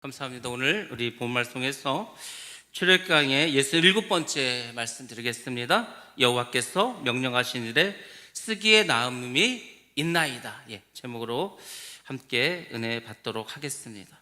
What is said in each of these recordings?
감사합니다. 오늘 우리 본 말씀에서 출애굽강의 67번째 말씀 드리겠습니다. 여호와께서 명령하신 일에 쓰기에 나음이 있나이다. 제목으로 함께 은혜 받도록 하겠습니다.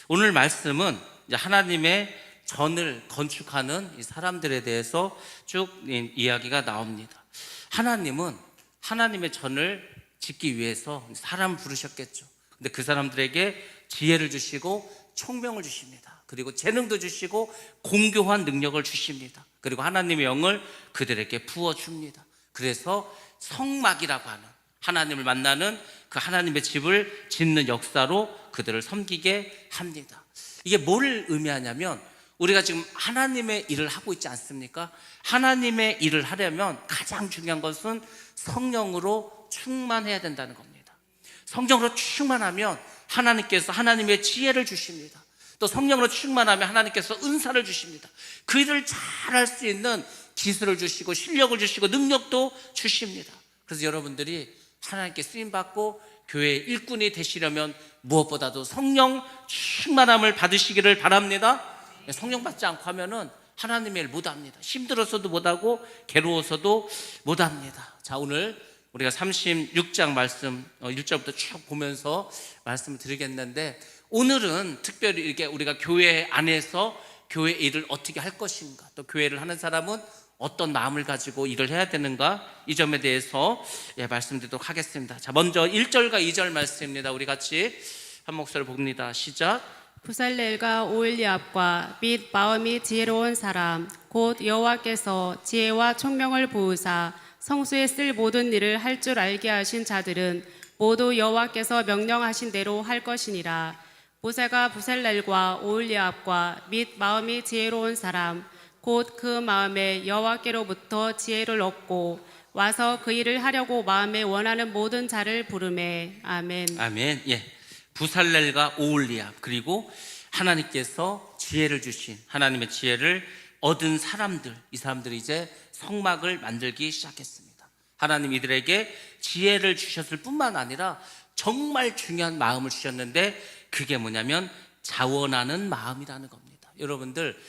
오늘 말씀은 이제 하나님의 전을 건축하는 이 사람들에 대해서 쭉 이야기가 나옵니다. 하나님은 하나님의 전을 짓기 위해서 사람을 부르셨겠죠. 근데 그 사람들에게 지혜를 주시고 총명을 주십니다. 그리고 재능도 주시고 공교한 능력을 주십니다. 그리고 하나님의 영을 그들에게 부어줍니다. 그래서 성막이라고 하는 하나님을 만나는 그 하나님의 집을 짓는 역사로 그들을 섬기게 합니다. 이게 뭘 의미하냐면 우리가 지금 하나님의 일을 하고 있지 않습니까? 하나님의 일을 하려면 가장 중요한 것은 성령으로 충만해야 된다는 겁니다. 성령으로 충만하면 하나님께서 하나님의 지혜를 주십니다. 또 성령으로 충만하면 하나님께서 은사를 주십니다. 그 일을 잘할 수 있는 기술을 주시고 실력을 주시고 능력도 주십니다. 그래서 여러분들이 하나님께 쓰임받고 교회의 일꾼이 되시려면 무엇보다도 성령 충만함을 받으시기를 바랍니다. 성령 받지 않고 하면은 하나님의 일 못합니다. 힘들어서도 못하고 괴로워서도 못합니다. 자, 오늘 우리가 36장 말씀 1절부터 쭉 보면서 말씀을 드리겠는데, 오늘은 특별히 이렇게 우리가 교회 안에서 교회 일을 어떻게 할 것인가, 또 교회를 하는 사람은 어떤 마음을 가지고 일을 해야 되는가, 이 점에 대해서 말씀드리도록 하겠습니다. 자, 먼저 1절과 2절 말씀입니다. 우리 같이 한 목소리 봅니다. 시작. 부살렐과 오홀리압과 및 마음이 지혜로운 사람 곧 여호와께서 지혜와 총명을 부으사 성수에 쓸 모든 일을 할 줄 알게 하신 자들은 모두 여호와께서 명령하신 대로 할 것이니라. 모세가 부살렐과 오홀리압과 및 마음이 지혜로운 사람 곧 그 마음에 여호와께로부터 지혜를 얻고 와서 그 일을 하려고 마음에 원하는 모든 자를 부르매. 아멘. 아멘. 부살렐과 오홀리압, 그리고 하나님께서 지혜를 주신 하나님의 지혜를 얻은 사람들, 이 사람들이 이제 성막을 만들기 시작했습니다. 하나님 이들에게 지혜를 주셨을 뿐만 아니라 정말 중요한 마음을 주셨는데, 그게 뭐냐면 자원하는 마음이라는 겁니다. 여러분들,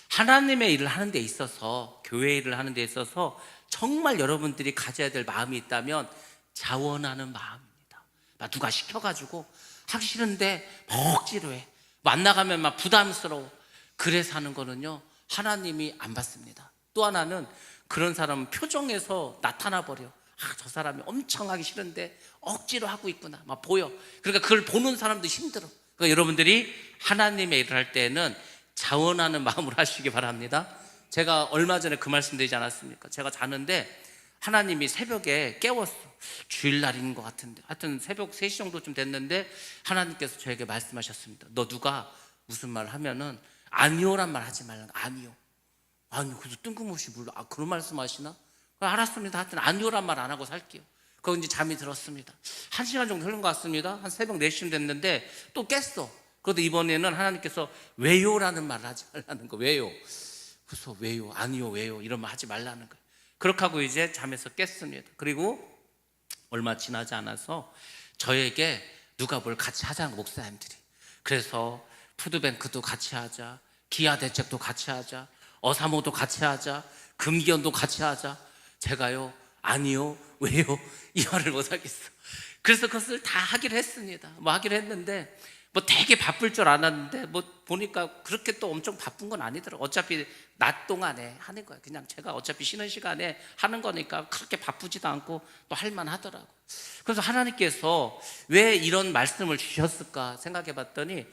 하나님의 일을 하는 데 있어서, 교회 일을 하는 데 있어서 정말 여러분들이 가져야 될 마음이 있다면 자원하는 마음입니다. 누가 시켜가지고 하기 싫은데 억지로 해, 안 나가면 막 부담스러워, 그래서 하는 거는요 하나님이 안 받습니다. 또 하나는 그런 사람은 표정에서 나타나 버려. 저 사람이 엄청 하기 싫은데 억지로 하고 있구나, 막 보여. 그러니까 그걸 보는 사람도 힘들어. 그러니까 여러분들이 하나님의 일을 할 때는 자원하는 마음으로 하시기 바랍니다. 제가 얼마 전에 그 말씀 드리지 않았습니까? 제가 자는데 하나님이 새벽에 깨웠어. 주일날인 것 같은데, 하여튼 새벽 3시 정도쯤 됐는데 하나님께서 저에게 말씀하셨습니다. 너 누가 무슨 말 하면은 아니오란 말 하지 말라는 거. 아니요. 그래서 뜬금없이 물러. 그런 말씀 하시나? 알았습니다. 하여튼 아니오란 말 안 하고 살게요. 그거 이제 잠이 들었습니다. 1시간 정도 흐른 것 같습니다. 한 새벽 4시쯤 됐는데 또 깼어. 그런데 이번에는 하나님께서 왜요라는 말을 하지 말라는 거. 왜요? 그래서 왜요? 아니요, 왜요? 이런 말 하지 말라는 거예요. 그렇게 하고 이제 잠에서 깼습니다. 그리고 얼마 지나지 않아서 저에게 누가 뭘 같이 하자는 목사님들이. 그래서 푸드뱅크도 같이 하자, 기아대책도 같이 하자, 어사모도 같이 하자, 금기원도 같이 하자. 제가요 아니요, 왜요? 이 말을 못하겠어. 그래서 그것을 다 하기로 했습니다. 하기로 했는데 되게 바쁠 줄 알았는데 보니까 그렇게 또 엄청 바쁜 건 아니더라고요. 어차피 낮 동안에 하는 거예요. 그냥 제가 어차피 쉬는 시간에 하는 거니까 그렇게 바쁘지도 않고 또 할만 하더라고요. 그래서 하나님께서 왜 이런 말씀을 주셨을까 생각해 봤더니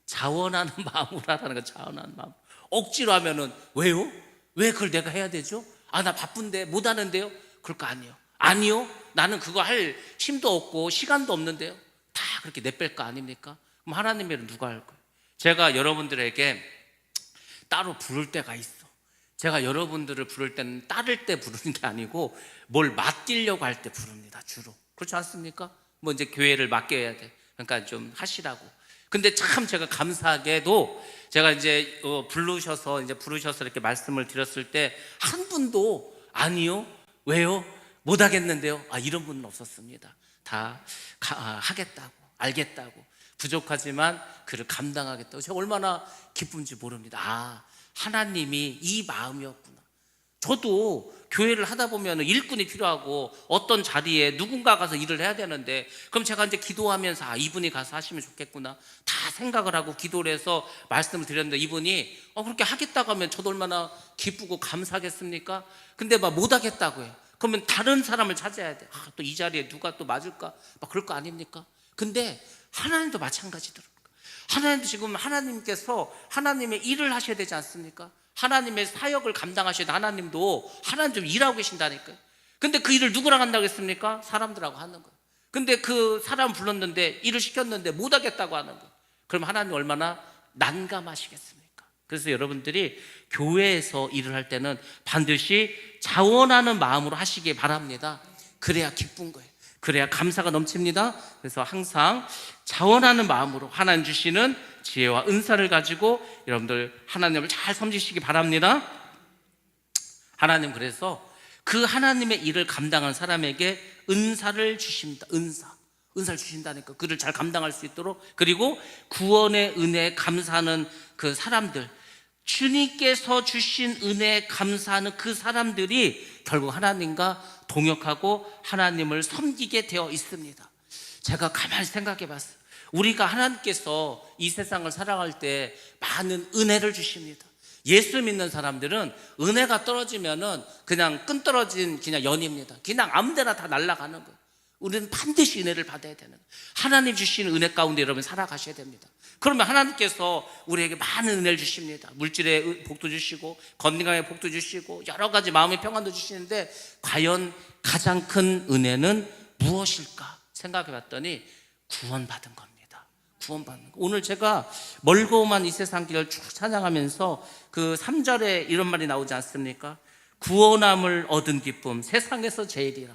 자원하는 마음으로 하라는 거. 자원하는 마음. 억지로 하면은 왜요? 왜 그걸 내가 해야 되죠? 나 바쁜데 못 하는데요? 그럴 거 아니에요. 아니요, 나는 그거 할 힘도 없고 시간도 없는데요. 다 그렇게 내뺄 거 아닙니까? 그럼 하나님의 일은 누가 할 거예요? 제가 여러분들에게 따로 부를 때가 있어. 제가 여러분들을 부를 때는 따를 때 부르는 게 아니고 뭘 맡기려고 할 때 부릅니다. 주로. 그렇지 않습니까? 이제 교회를 맡겨야 돼. 그러니까 좀 하시라고. 근데 참 제가 감사하게도 제가 이제 부르셔서 이렇게 말씀을 드렸을 때 한 분도 아니요, 왜요? 못 하겠는데요? 이런 분은 없었습니다. 다 하겠다고, 알겠다고. 부족하지만 그를 감당하겠다고. 제가 얼마나 기쁜지 모릅니다. 하나님이 이 마음이었구나. 저도 교회를 하다 보면 일꾼이 필요하고 어떤 자리에 누군가 가서 일을 해야 되는데, 그럼 제가 이제 기도하면서 이분이 가서 하시면 좋겠구나 다 생각을 하고 기도를 해서 말씀을 드렸는데, 이분이 그렇게 하겠다고 하면 저도 얼마나 기쁘고 감사하겠습니까? 근데 막 못하겠다고 해요. 그러면 다른 사람을 찾아야 돼. 또 이 자리에 누가 또 맞을까? 막 그럴 거 아닙니까? 근데 하나님도 마찬가지더라고요. 하나님도 지금 하나님께서 하나님의 일을 하셔야 되지 않습니까? 하나님의 사역을 감당하셔야 돼. 하나님도 하나님 좀 일하고 계신다니까요. 근데 그 일을 누구랑 한다고 했습니까? 사람들하고 하는 거예요. 근데 그 사람 불렀는데 일을 시켰는데 못하겠다고 하는 거예요. 그럼 하나님 얼마나 난감하시겠습니까? 그래서 여러분들이 교회에서 일을 할 때는 반드시 자원하는 마음으로 하시기 바랍니다. 그래야 기쁜 거예요. 그래야 감사가 넘칩니다. 그래서 항상 자원하는 마음으로 하나님 주시는 지혜와 은사를 가지고 여러분들 하나님을 잘 섬기시기 바랍니다. 하나님 그래서 그 하나님의 일을 감당한 사람에게 은사를 주십니다. 은사를 주신다니까. 그를 잘 감당할 수 있도록. 그리고 구원의 은혜에 감사하는 그 사람들, 주님께서 주신 은혜에 감사하는 그 사람들이 결국 하나님과 동역하고 하나님을 섬기게 되어 있습니다. 제가 가만히 생각해 봤어요. 우리가 하나님께서 이 세상을 살아갈 때 많은 은혜를 주십니다. 예수 믿는 사람들은 은혜가 떨어지면은 그냥 끈 떨어진 그냥 연입니다. 그냥 아무 데나 다 날아가는 거예요. 우리는 반드시 은혜를 받아야 되는 거예요. 하나님 주시는 은혜 가운데 여러분 살아가셔야 됩니다. 그러면 하나님께서 우리에게 많은 은혜를 주십니다. 물질의 복도 주시고 건강의 복도 주시고 여러 가지 마음의 평안도 주시는데, 과연 가장 큰 은혜는 무엇일까 생각해 봤더니 구원받은 겁니다. 구원받는 거. 오늘 제가 멀고만 이 세상 길을 쭉 찬양하면서 그 3절에 이런 말이 나오지 않습니까? 구원함을 얻은 기쁨 세상에서 제일이라.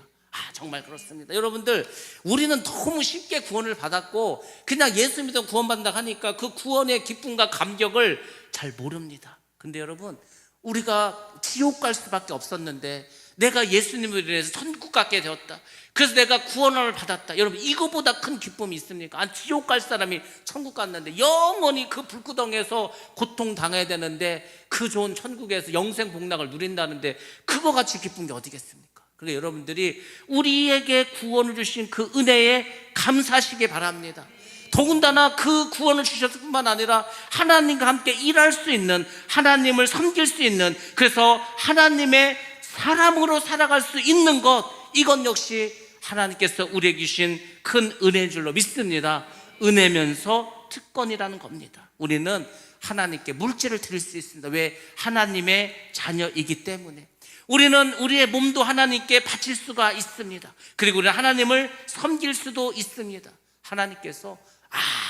정말 그렇습니다. 여러분들, 우리는 너무 쉽게 구원을 받았고 그냥 예수 믿어 구원받는다 하니까 그 구원의 기쁨과 감격을 잘 모릅니다. 근데 여러분, 우리가 지옥 갈 수밖에 없었는데 내가 예수님을 인해서 천국 가게 되었다. 그래서 내가 구원을 받았다. 여러분, 이거보다 큰 기쁨이 있습니까? 지옥 갈 사람이 천국 갔는데 영원히 그 불구덩에서 고통당해야 되는데 그 좋은 천국에서 영생 복락을 누린다는데 그거 같이 기쁜 게 어디겠습니까? 그러니까 여러분들이 우리에게 구원을 주신 그 은혜에 감사하시기 바랍니다. 더군다나 그 구원을 주셨을 뿐만 아니라 하나님과 함께 일할 수 있는, 하나님을 섬길 수 있는, 그래서 하나님의 사람으로 살아갈 수 있는 것, 이건 역시 하나님께서 우리에게 주신 큰 은혜인 줄로 믿습니다. 은혜면서 특권이라는 겁니다. 우리는 하나님께 물질을 드릴 수 있습니다. 왜? 하나님의 자녀이기 때문에. 우리는 우리의 몸도 하나님께 바칠 수가 있습니다. 그리고 우리는 하나님을 섬길 수도 있습니다. 하나님께서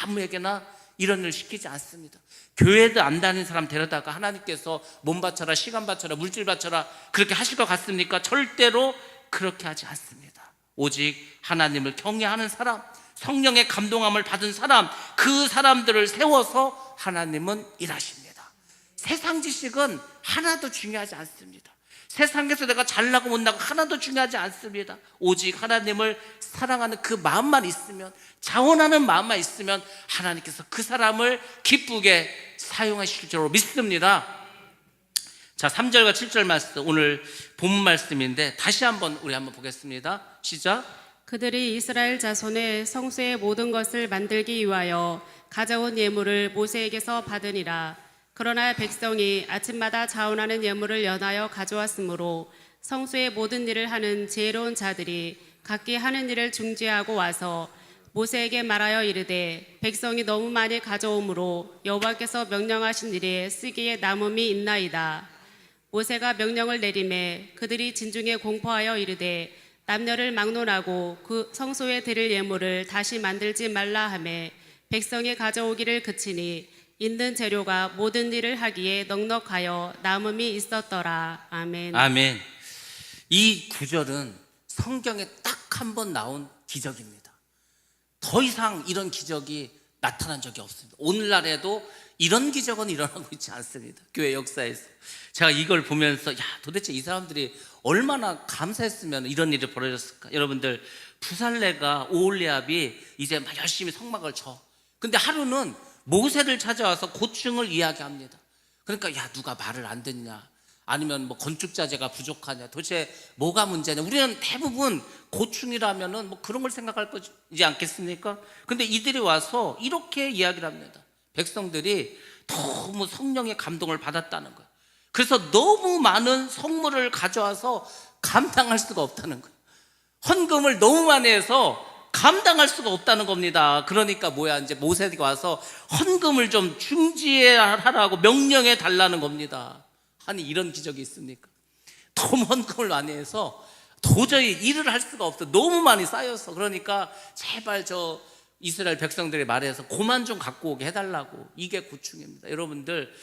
아무에게나 이런 일을 시키지 않습니다. 교회도 안 다니는 사람 데려다가 하나님께서 몸 바쳐라, 시간 바쳐라, 물질 바쳐라 그렇게 하실 것 같습니까? 절대로 그렇게 하지 않습니다. 오직 하나님을 경외하는 사람, 성령의 감동함을 받은 사람, 그 사람들을 세워서 하나님은 일하십니다. 세상 지식은 하나도 중요하지 않습니다. 세상에서 내가 잘나고 못나고 하나도 중요하지 않습니다. 오직 하나님을 사랑하는 그 마음만 있으면, 자원하는 마음만 있으면 하나님께서 그 사람을 기쁘게 사용하실 줄로 믿습니다. 자, 3절과 7절 말씀, 오늘 본문 말씀인데 다시 한번 우리 한번 보겠습니다. 시작. 그들이 이스라엘 자손의 성소의 모든 것을 만들기 위하여 가져온 예물을 모세에게서 받으니라. 그러나 백성이 아침마다 자원하는 예물을 연하여 가져왔으므로 성소의 모든 일을 하는 지혜로운 자들이 각기 하는 일을 중지하고 와서 모세에게 말하여 이르되, 백성이 너무 많이 가져오므로 여호와께서 명령하신 일에 쓰기에 남음이 있나이다. 모세가 명령을 내리매 그들이 진중에 공포하여 이르되, 남녀를 막론하고 그 성소에 드릴 예물을 다시 만들지 말라 하매 백성이 가져오기를 그치니 있는 재료가 모든 일을 하기에 넉넉하여 남음이 있었더라. 아멘. 아멘. 이 구절은 성경에 딱 한 번 나온 기적입니다. 더 이상 이런 기적이 나타난 적이 없습니다. 오늘날에도 이런 기적은 일어나고 있지 않습니다. 교회 역사에서. 제가 이걸 보면서 도대체 이 사람들이 얼마나 감사했으면 이런 일이 벌어졌을까. 여러분들, 부살레가 오홀리압이 이제 막 열심히 성막을 쳐. 근데 하루는 모세를 찾아와서 고충을 이야기합니다. 그러니까 야, 누가 말을 안 듣냐, 아니면 뭐 건축자재가 부족하냐, 도대체 뭐가 문제냐. 우리는 대부분 고충이라면은 뭐 그런 걸 생각할 거지 않겠습니까? 근데 이들이 와서 이렇게 이야기를 합니다. 백성들이 너무 성령의 감동을 받았다는 거예요. 그래서 너무 많은 성물을 가져와서 감당할 수가 없다는 거예요. 헌금을 너무 많이 해서 감당할 수가 없다는 겁니다. 그러니까 뭐야, 이제 모세가 와서 헌금을 좀 중지하라고 명령해 달라는 겁니다. 아니, 이런 기적이 있습니까? 너무 헌금을 많이 해서 도저히 일을 할 수가 없어. 너무 많이 쌓여서. 그러니까 제발 저 이스라엘 백성들이 말해서 고만 좀 갖고 오게 해달라고. 이게 고충입니다. 여러분들,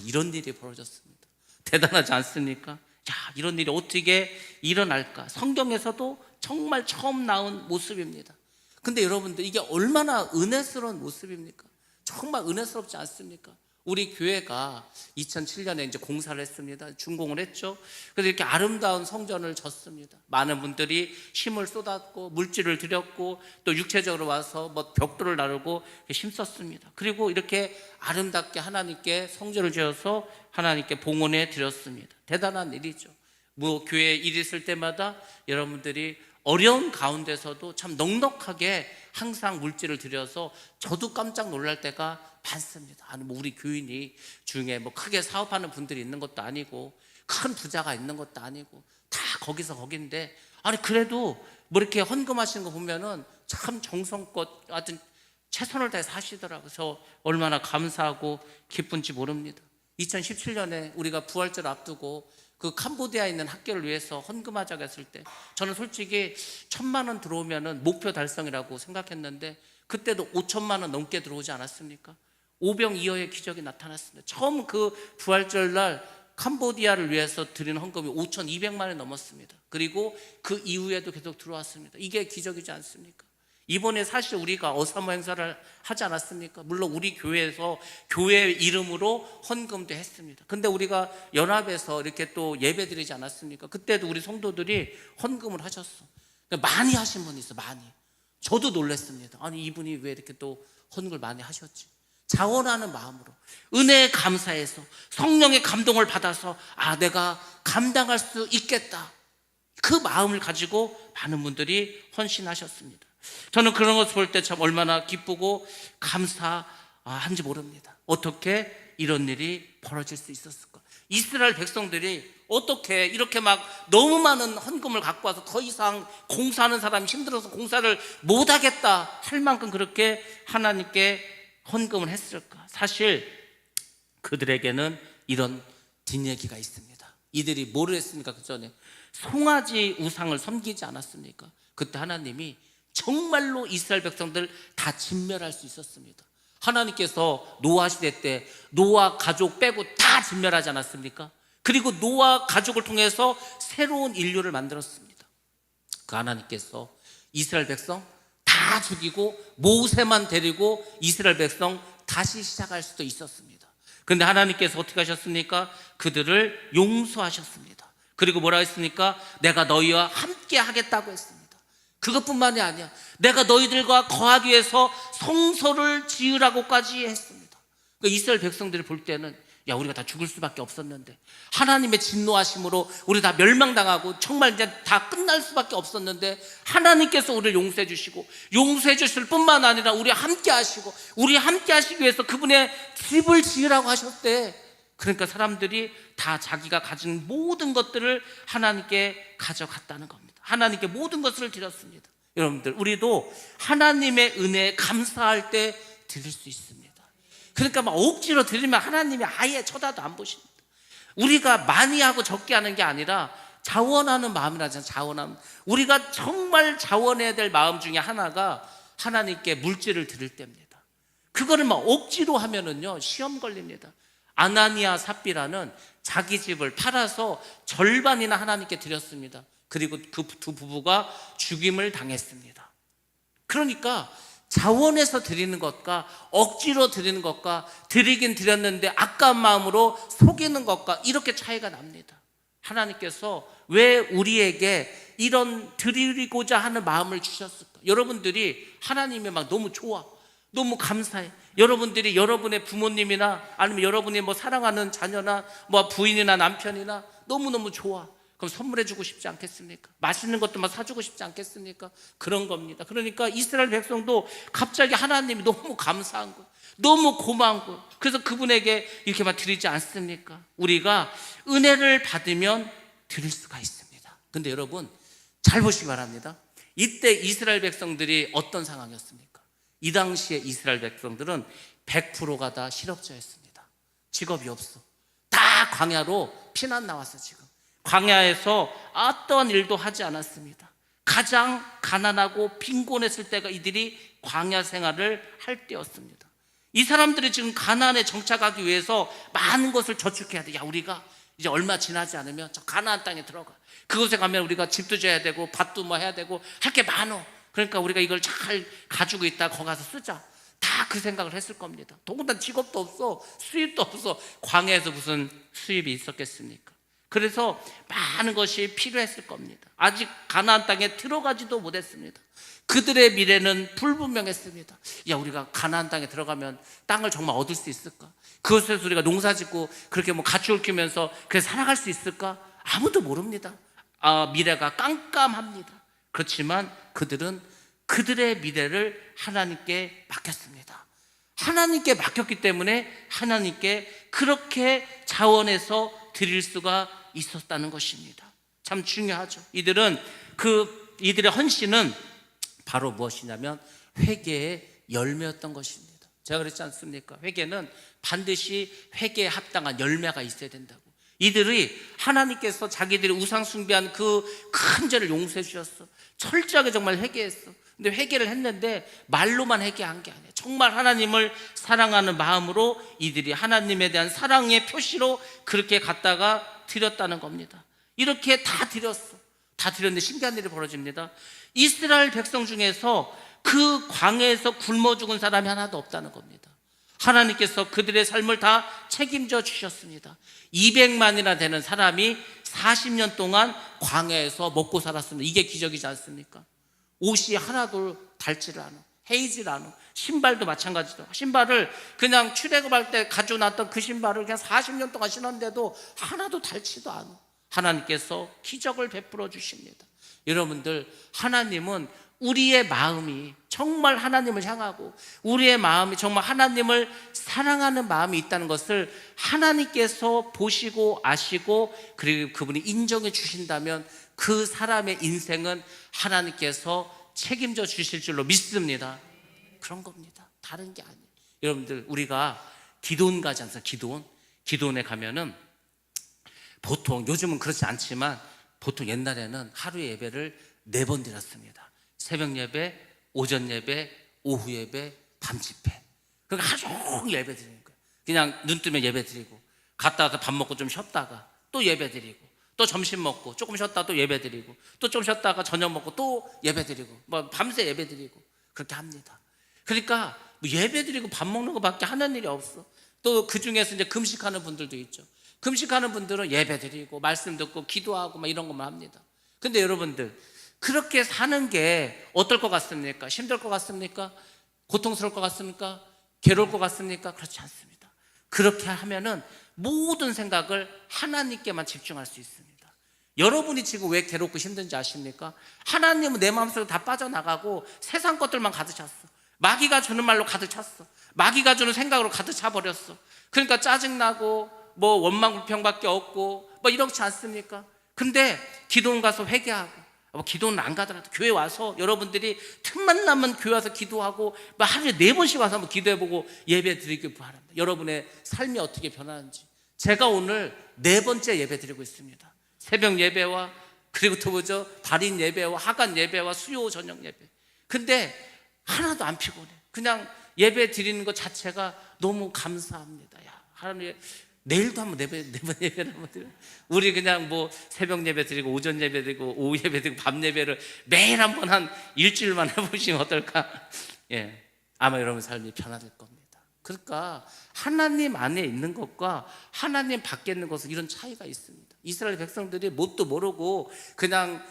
이런 일이 벌어졌습니다. 대단하지 않습니까? 야, 이런 일이 어떻게 일어날까? 성경에서도 정말 처음 나온 모습입니다. 근데 여러분들, 이게 얼마나 은혜스러운 모습입니까? 정말 은혜스럽지 않습니까? 우리 교회가 2007년에 이제 공사를 했습니다. 준공을 했죠. 그래서 이렇게 아름다운 성전을 졌습니다. 많은 분들이 힘을 쏟았고 물질을 드렸고 또 육체적으로 와서 뭐 벽돌을 나르고 힘썼습니다. 그리고 이렇게 아름답게 하나님께 성전을 지어서 하나님께 봉헌해 드렸습니다. 대단한 일이죠. 뭐 교회에 일 있을 때마다 여러분들이 어려운 가운데서도 참 넉넉하게 항상 물질을 드려서 저도 깜짝 놀랄 때가 많습니다. 아니, 뭐 우리 교인이 중에 뭐 크게 사업하는 분들이 있는 것도 아니고 큰 부자가 있는 것도 아니고 다 거기서 거긴데, 아니 그래도 뭐 이렇게 헌금하시는 거 보면은 참 정성껏 하여튼 최선을 다해서 하시더라고요. 그래서 얼마나 감사하고 기쁜지 모릅니다. 2017년에 우리가 부활절 앞두고 그 캄보디아에 있는 학교를 위해서 헌금하자고 했을 때 저는 솔직히 1,000만 원 들어오면은 목표 달성이라고 생각했는데 그때도 5천만 원 넘게 들어오지 않았습니까? 오병이어의 기적이 나타났습니다. 처음 그 부활절 날 캄보디아를 위해서 드리는 헌금이 5,200만 원이 넘었습니다. 그리고 그 이후에도 계속 들어왔습니다. 이게 기적이지 않습니까? 이번에 사실 우리가 어사모 행사를 하지 않았습니까? 물론 우리 교회에서 교회 이름으로 헌금도 했습니다. 근데 우리가 연합에서 이렇게 또 예배 드리지 않았습니까? 그때도 우리 성도들이 헌금을 하셨어. 많이 하신 분이 있어, 많이. 저도 놀랐습니다. 아니, 이분이 왜 이렇게 또 헌금을 많이 하셨지? 자원하는 마음으로 은혜에 감사해서 성령의 감동을 받아서 내가 감당할 수 있겠다, 그 마음을 가지고 많은 분들이 헌신하셨습니다. 저는 그런 것을 볼 때 참 얼마나 기쁘고 감사한지 모릅니다. 어떻게 이런 일이 벌어질 수 있었을까? 이스라엘 백성들이 어떻게 이렇게 막 너무 많은 헌금을 갖고 와서 더 이상 공사하는 사람이 힘들어서 공사를 못하겠다 할 만큼 그렇게 하나님께 헌금을 했을까? 사실 그들에게는 이런 뒷얘기가 있습니다. 이들이 뭐를 했습니까? 그 전에 송아지 우상을 섬기지 않았습니까? 그때 하나님이 정말로 이스라엘 백성들 다 진멸할 수 있었습니다. 하나님께서 노아 시대 때 노아 가족 빼고 다 진멸하지 않았습니까? 그리고 노아 가족을 통해서 새로운 인류를 만들었습니다. 그 하나님께서 이스라엘 백성 다 죽이고 모세만 데리고 이스라엘 백성 다시 시작할 수도 있었습니다. 그런데 하나님께서 어떻게 하셨습니까? 그들을 용서하셨습니다. 그리고 뭐라 했습니까? 내가 너희와 함께 하겠다고 했습니다. 그것뿐만이 아니야, 내가 너희들과 거하기 위해서 성소를 지으라고까지 했습니다. 그러니까 이스라엘 백성들이 볼 때는 야, 우리가 다 죽을 수밖에 없었는데, 하나님의 진노하심으로 우리 다 멸망당하고 정말 이제 다 끝날 수밖에 없었는데 하나님께서 우리를 용서해 주시고 용서해 주실 뿐만 아니라 우리 함께 하시고 우리 함께 하시기 위해서 그분의 집을 지으라고 하셨대. 그러니까 사람들이 다 자기가 가진 모든 것들을 하나님께 가져갔다는 겁니다. 하나님께 모든 것을 드렸습니다. 여러분들, 우리도 하나님의 은혜에 감사할 때 드릴 수 있습니다. 그러니까 막 억지로 드리면 하나님이 아예 쳐다도 안 보십니다. 우리가 많이 하고 적게 하는 게 아니라 자원하는 마음이라잖아요. 자원하는, 우리가 정말 자원해야 될 마음 중에 하나가 하나님께 물질을 드릴 때입니다. 그거를 막 억지로 하면은요 시험 걸립니다. 아나니아 삽비라는 자기 집을 팔아서 절반이나 하나님께 드렸습니다. 그리고 그 두 부부가 죽임을 당했습니다. 그러니까 자원해서 드리는 것과 억지로 드리는 것과 드리긴 드렸는데 아까운 마음으로 속이는 것과 이렇게 차이가 납니다. 하나님께서 왜 우리에게 이런 드리고자 하는 마음을 주셨을까? 여러분들이 하나님이 막 너무 좋아, 너무 감사해. 여러분들이 여러분의 부모님이나 아니면 여러분이 뭐 사랑하는 자녀나 뭐 부인이나 남편이나 너무너무 좋아. 그럼 선물해 주고 싶지 않겠습니까? 맛있는 것도 막 사주고 싶지 않겠습니까? 그런 겁니다. 그러니까 이스라엘 백성도 갑자기 하나님이 너무 감사한 거예요. 너무 고마운 거예요. 그래서 그분에게 이렇게 막 드리지 않습니까? 우리가 은혜를 받으면 드릴 수가 있습니다. 근데 여러분 잘 보시기 바랍니다. 이때 이스라엘 백성들이 어떤 상황이었습니까? 이 당시에 이스라엘 백성들은 100%가 다 실업자였습니다. 직업이 없어. 다 광야로 피난 나왔어. 지금 광야에서 어떠한 일도 하지 않았습니다. 가장 가난하고 빈곤했을 때가 이들이 광야 생활을 할 때였습니다. 이 사람들이 지금 가나안에 정착하기 위해서 많은 것을 저축해야 돼. 야, 우리가 이제 얼마 지나지 않으면 저 가나안 땅에 들어가. 그곳에 가면 우리가 집도 져야 되고 밭도 뭐 해야 되고 할 게 많어. 그러니까 우리가 이걸 잘 가지고 있다 거기 가서 쓰자. 다 그 생각을 했을 겁니다. 더군다나 직업도 없어. 수입도 없어. 광야에서 무슨 수입이 있었겠습니까? 그래서 많은 것이 필요했을 겁니다. 아직 가나안 땅에 들어가지도 못했습니다. 그들의 미래는 불분명했습니다. 야, 우리가 가나안 땅에 들어가면 땅을 정말 얻을 수 있을까? 그것에서 우리가 농사 짓고 그렇게 뭐 가축을 키우면서 그렇게 살아갈 수 있을까? 아무도 모릅니다. 미래가 깜깜합니다. 그렇지만 그들은 그들의 미래를 하나님께 맡겼습니다. 하나님께 맡겼기 때문에 하나님께 그렇게 자원해서 드릴 수가 있었다는 것입니다. 참 중요하죠. 이들의 헌신은 바로 무엇이냐면 회개의 열매였던 것입니다. 제가 그랬지 않습니까? 회개는 반드시 회개에 합당한 열매가 있어야 된다고. 이들이 하나님께서 자기들이 우상 숭배한 그 큰 죄를 용서해 주셨어. 철저하게 정말 회개했어. 근데 회개를 했는데 말로만 회개한 게 아니에요. 정말 하나님을 사랑하는 마음으로 이들이 하나님에 대한 사랑의 표시로 그렇게 갖다가 드렸다는 겁니다. 이렇게 다 드렸어. 다 드렸는데 신기한 일이 벌어집니다. 이스라엘 백성 중에서 그 광야에서 굶어 죽은 사람이 하나도 없다는 겁니다. 하나님께서 그들의 삶을 다 책임져 주셨습니다. 200만이나 되는 사람이 40년 동안 광야에서 먹고 살았습니다. 이게 기적이지 않습니까? 옷이 하나도 닳지를 않아. 헤이질 않아. 신발도 마찬가지죠. 신발을 그냥 출애굽할 때 가지고 나왔던 그 신발을 그냥 40년 동안 신었는데도 하나도 닳지도 않아. 하나님께서 기적을 베풀어 주십니다. 여러분들, 하나님은 우리의 마음이 정말 하나님을 향하고 우리의 마음이 정말 하나님을 사랑하는 마음이 있다는 것을 하나님께서 보시고 아시고 그리고 그분이 인정해 주신다면 그 사람의 인생은 하나님께서 책임져 주실 줄로 믿습니다. 그런 겁니다. 다른 게 아니에요. 여러분들, 우리가 기도원 가지 않습니까? 기도원에 가면은 보통, 요즘은 그렇지 않지만 보통 옛날에는 하루에 예배를 4번 드렸습니다. 새벽 예배, 오전 예배, 오후 예배, 밤 집회. 그러니까 하루 종일 예배 드리는 거예요. 그냥 눈 뜨면 예배 드리고 갔다 와서 밥 먹고 좀 쉬었다가 또 예배 드리고 또 점심 먹고 조금 쉬었다가 또 예배 드리고 또 좀 쉬었다가 저녁 먹고 또 예배 드리고 뭐 밤새 예배 드리고 그렇게 합니다. 그러니까 뭐 예배 드리고 밥 먹는 것밖에 하는 일이 없어. 또 그 중에서 이제 금식하는 분들도 있죠. 금식하는 분들은 예배 드리고 말씀 듣고 기도하고 막 이런 것만 합니다. 근데 여러분들, 그렇게 사는 게 어떨 것 같습니까? 힘들 것 같습니까? 고통스러울 것 같습니까? 괴로울 것 같습니까? 그렇지 않습니다. 그렇게 하면은 모든 생각을 하나님께만 집중할 수 있습니다. 여러분이 지금 왜 괴롭고 힘든지 아십니까? 하나님은 내 마음속에 다 빠져나가고 세상 것들만 가득 찼어. 마귀가 주는 말로 가득 찼어. 마귀가 주는 생각으로 가득 차버렸어. 그러니까 짜증나고 뭐 원망불평밖에 없고 뭐 이렇지 않습니까? 근데 기도원 가서 회개하고 기도는 안 가더라도 교회 와서 여러분들이 틈만 나면 교회 와서 기도하고 하루에 4번씩 와서 한번 기도해보고 예배 드리기 바랍니다. 여러분의 삶이 어떻게 변하는지. 제가 오늘 4번째 예배 드리고 있습니다. 새벽 예배와 그리고 또 뭐죠? 달인 예배와 하간 예배와 수요 저녁 예배. 근데 하나도 안 피곤해. 그냥 예배 드리는 것 자체가 너무 감사합니다. 야, 하나님, 내일도 한번 4번 예배를 한번 드려요. 우리 그냥 뭐 새벽 예배 드리고 오전 예배 드리고 오후 예배 드리고 밤 예배를 매일 한번 한 일주일만 해보시면 어떨까? 예, 아마 여러분 삶이 변화될 겁니다. 그러니까 하나님 안에 있는 것과 하나님 밖에 있는 것은 이런 차이가 있습니다. 이스라엘 백성들이 뭣도 모르고 그냥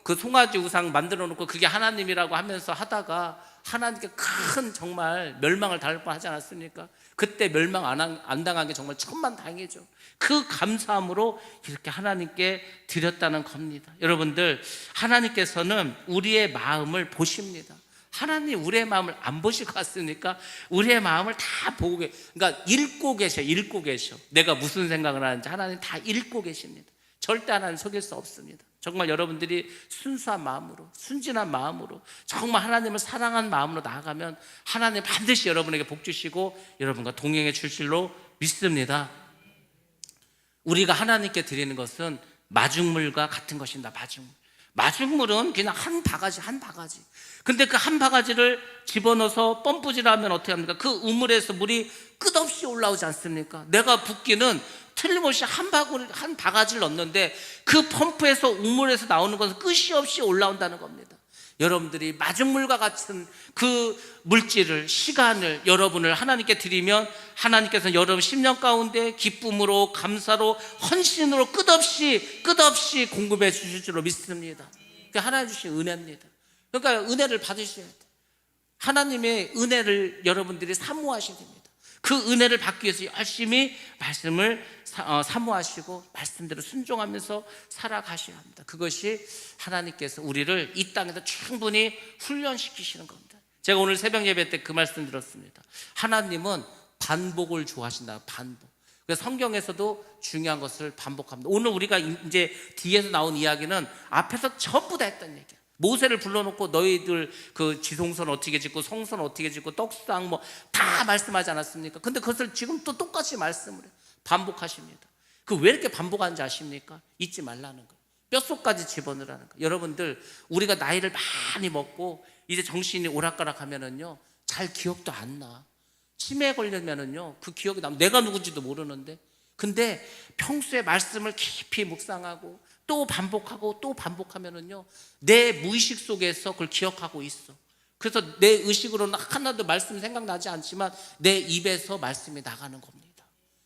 그 송아지 우상 만들어 놓고 그게 하나님이라고 하면서 하다가 하나님께 큰 정말 멸망을 당할 뻔하지 않았습니까? 그때 멸망 안 당한 게 정말 천만다행이죠. 그 감사함으로 이렇게 하나님께 드렸다는 겁니다. 여러분들, 하나님께서는 우리의 마음을 보십니다. 하나님 우리의 마음을 안 보실 것 같습니까? 우리의 마음을 다 보고 그러니까 읽고 계셔. 내가 무슨 생각을 하는지 하나님 다 읽고 계십니다. 절대 하나님 속일 수 없습니다. 정말 여러분들이 순수한 마음으로, 순진한 마음으로, 정말 하나님을 사랑한 마음으로 나아가면 하나님 반드시 여러분에게 복 주시고 여러분과 동행해 줄 줄로 믿습니다. 우리가 하나님께 드리는 것은 마중물과 같은 것입니다. 마중물은 그냥 한 바가지. 근데 그 한 바가지를 집어넣어서 펌프질하면 어떻게 합니까? 그 우물에서 물이 끝없이 올라오지 않습니까? 내가 붓기는 틀림없이 한 바가지를 넣는데 그 펌프에서 우물에서 나오는 것은 끝이 없이 올라온다는 겁니다. 여러분들이 마중물과 같은 그 물질을, 시간을 여러분을 하나님께 드리면 하나님께서는 여러분 10년 가운데 기쁨으로, 감사로, 헌신으로 끝없이 공급해 주실 줄로 믿습니다. 그게 하나님 주신 은혜입니다. 그러니까 은혜를 받으셔야 돼요. 하나님의 은혜를 여러분들이 사모하셔야 됩니다. 그 은혜를 받기 위해서 열심히 말씀을 사모하시고 말씀대로 순종하면서 살아가셔야 합니다. 그것이 하나님께서 우리를 이 땅에서 충분히 훈련시키시는 겁니다. 제가 오늘 새벽 예배 때 그 말씀 들었습니다. 하나님은 반복을 좋아하신다. 반복. 그래서 성경에서도 중요한 것을 반복합니다. 오늘 우리가 이제 뒤에서 나온 이야기는 앞에서 전부 다 했던 얘기야. 모세를 불러놓고 너희들 그 지성소는 어떻게 짓고 성소는 어떻게 짓고 떡상 뭐 다 말씀하지 않았습니까? 근데 그것을 지금 또 똑같이 말씀을 해요. 반복하십니다. 그 왜 이렇게 반복하는지 아십니까? 잊지 말라는 거예요. 뼛속까지 집어넣으라는 거예요. 여러분들, 우리가 나이를 많이 먹고 이제 정신이 오락가락하면은요 잘 기억도 안 나. 치매에 걸리면은요 그 기억이 나면 내가 누군지도 모르는데, 근데 평소에 말씀을 깊이 묵상하고 또 반복하면은요 내 무의식 속에서 그걸 기억하고 있어. 그래서 내 의식으로는 하나도 말씀 생각나지 않지만 내 입에서 말씀이 나가는 겁니다.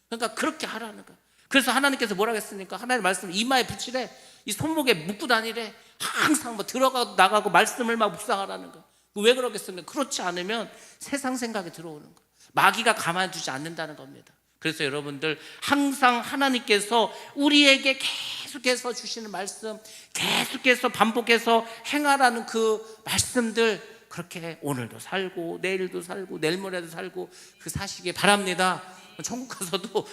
그러니까 그렇게 하라는 거야. 그래서 하나님께서 뭐라고 했습니까? 하나님의 말씀 이마에 붙이래, 이 손목에 묶고 다니래. 항상 뭐 들어가고 나가고 말씀을 막 묵상하라는 거야. 왜 그러겠습니까? 그렇지 않으면 세상 생각이 들어오는 거야. 마귀가 가만두지 않는다는 겁니다. 그래서 여러분들, 항상 하나님께서 우리에게 계속해서 주시는 말씀, 계속해서 반복해서 행하라는 그 말씀들, 그렇게 오늘도 살고 내일도 살고 내일 모레도 살고 그 사시기 바랍니다. 천국 가서도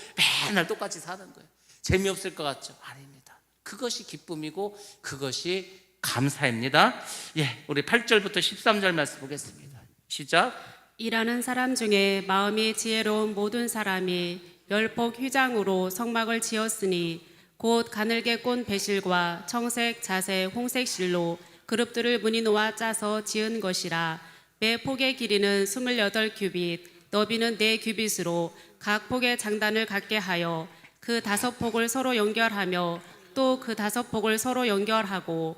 맨날 똑같이 사는 거예요. 재미없을 것 같죠? 아닙니다. 그것이 기쁨이고 그것이 감사입니다. 예, 우리 8절부터 13절 말씀 보겠습니다. 시작. 일하는 사람 중에 마음이 지혜로운 모든 사람이 열폭 휘장으로 성막을 지었으니 곧 가늘게 꼰 배실과 청색, 자색, 홍색 실로 그룹들을 무늬 놓아 짜서 지은 것이라. 매 폭의 길이는 28규빗, 너비는 4규빗으로 각 폭의 장단을 갖게 하여 그 5폭을 서로 연결하며 또 그 5폭을 서로 연결하고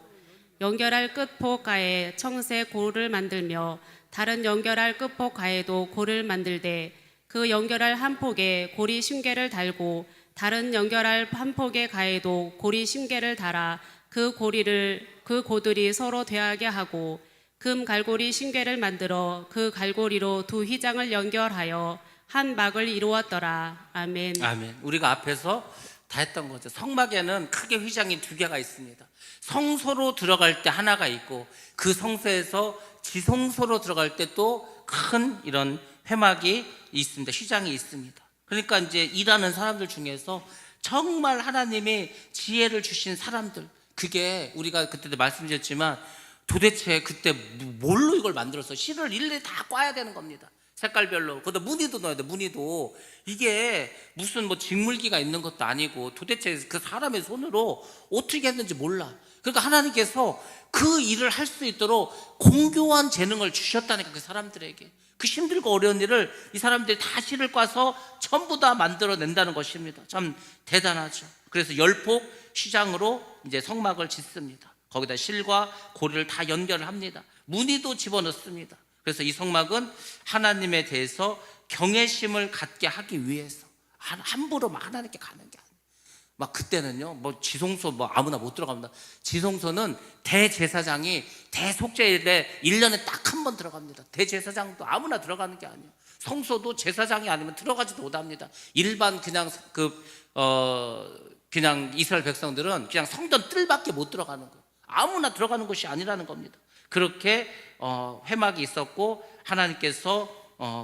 연결할 끝폭 가에 청색 고를 만들며 다른 연결할 끝폭 가에도 고를 만들되 그 연결할 한 폭에 고리 심계를 달고 다른 연결할 한 폭의 가에도 고리 심계를 달아 그 고들이 서로 대하게 하고 금 갈고리 심계를 만들어 그 갈고리로 두 휘장을 연결하여 한 막을 이루었더라. 아멘. 아멘. 우리가 앞에서 다 했던 거죠. 성막에는 크게 휘장이 2개가 있습니다. 성소로 들어갈 때 하나가 있고 그 성소에서 지성소로 들어갈 때 또 큰 이런 회막이 있습니다. 휘장이 있습니다. 그러니까 이제 일하는 사람들 중에서 정말 하나님이 지혜를 주신 사람들, 그게 우리가 그때도 말씀드렸지만 도대체 그때 뭘로 이걸 만들었어? 실을 일일이 다 꽈야 되는 겁니다. 색깔별로. 거기다 무늬도 넣어야 돼. 무늬도. 이게 무슨 뭐 직물기가 있는 것도 아니고 도대체 그 사람의 손으로 어떻게 했는지 몰라. 그러니까 하나님께서 그 일을 할 수 있도록 공교한 재능을 주셨다니까, 그 사람들에게. 그 힘들고 어려운 일을 이 사람들이 다 실을 꽈서 전부 다 만들어낸다는 것입니다. 참 대단하죠. 그래서 열폭 휘장으로 이제 성막을 짓습니다. 거기다 실과 고리를 다 연결을 합니다. 무늬도 집어넣습니다. 그래서 이 성막은 하나님에 대해서 경외심을 갖게 하기 위해서, 함부로 막 하나님께 가는 게 아니에요. 막 그때는요, 뭐 지성소 뭐 아무나 못 들어갑니다. 지성소는 대제사장이 대속죄일에 1년에 딱 한 번 들어갑니다. 대제사장도 아무나 들어가는 게 아니에요. 성소도 제사장이 아니면 들어가지도 못합니다. 일반 그냥 그냥 이스라엘 백성들은 그냥 성전 뜰밖에 못 들어가는 거예요. 아무나 들어가는 곳이 아니라는 겁니다. 그렇게 회막이 있었고 하나님께서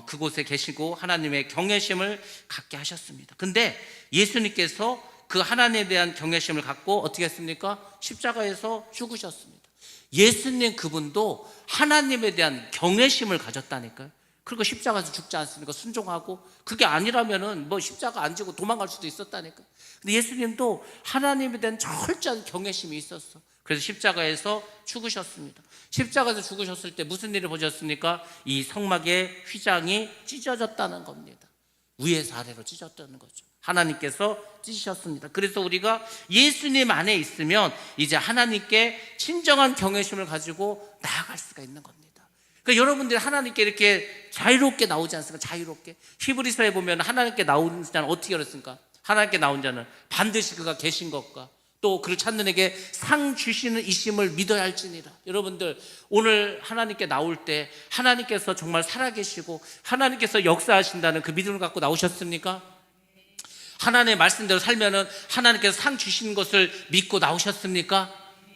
그곳에 계시고 하나님의 경외심을 갖게 하셨습니다. 근데 예수님께서 그 하나님에 대한 경외심을 갖고 어떻게 했습니까? 십자가에서 죽으셨습니다. 예수님 그분도 하나님에 대한 경외심을 가졌다니까요. 그리고 십자가에서 죽지 않습니까? 순종하고. 그게 아니라면은 뭐 십자가 안 지고 도망갈 수도 있었다니까요. 근데 예수님도 하나님에 대한 철저한 경외심이 있었어. 그래서 십자가에서 죽으셨습니다. 십자가에서 죽으셨을 때 무슨 일을 보셨습니까? 이 성막의 휘장이 찢어졌다는 겁니다. 위에서 아래로 찢어졌다는 거죠. 하나님께서 찢으셨습니다. 그래서 우리가 예수님 안에 있으면 이제 하나님께 진정한 경외심을 가지고 나아갈 수가 있는 겁니다. 그러니까 여러분들이 하나님께 이렇게 자유롭게 나오지 않습니까? 자유롭게. 히브리서에 보면 하나님께 나오는 자는 어떻게 그랬습니까? 하나님께 나온 자는 반드시 그가 계신 것과 또 그를 찾는 에게 상 주시는 이심을 믿어야 할지니라. 여러분들 오늘 하나님께 나올 때 하나님께서 정말 살아계시고 하나님께서 역사하신다는 그 믿음을 갖고 나오셨습니까? 하나님의 말씀대로 살면은 하나님께서 상 주시는 것을 믿고 나오셨습니까?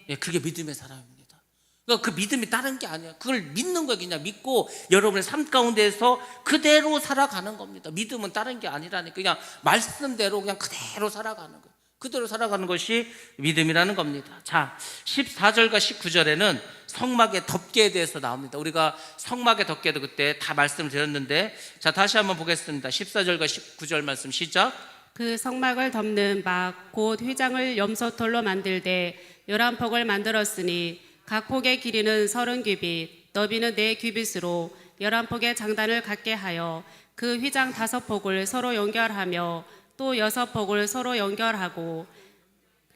예, 그게 믿음의 사람입니다. 그러니까 그 믿음이 다른 게 아니야. 그걸 믿는 거예요. 그냥 믿고 여러분의 삶 가운데서 그대로 살아가는 겁니다. 믿음은 다른 게 아니라니까. 그냥 말씀대로 그냥 그대로 살아가는 거예요. 그대로 살아가는 것이 믿음이라는 겁니다. 자, 14절과 19절에는 성막의 덮개에 대해서 나옵니다. 우리가 성막의 덮개도 그때 다 말씀을 드렸는데, 자, 다시 한번 보겠습니다. 14절과 19절 말씀 시작. 그 성막을 덮는 막 곧 휘장을 염소털로 만들되 11폭을 만들었으니 각 폭의 길이는 30규빗 너비는 4규빗으로 11폭의 장단을 갖게 하여 그 휘장 5폭을 서로 연결하며 또 6폭을 서로 연결하고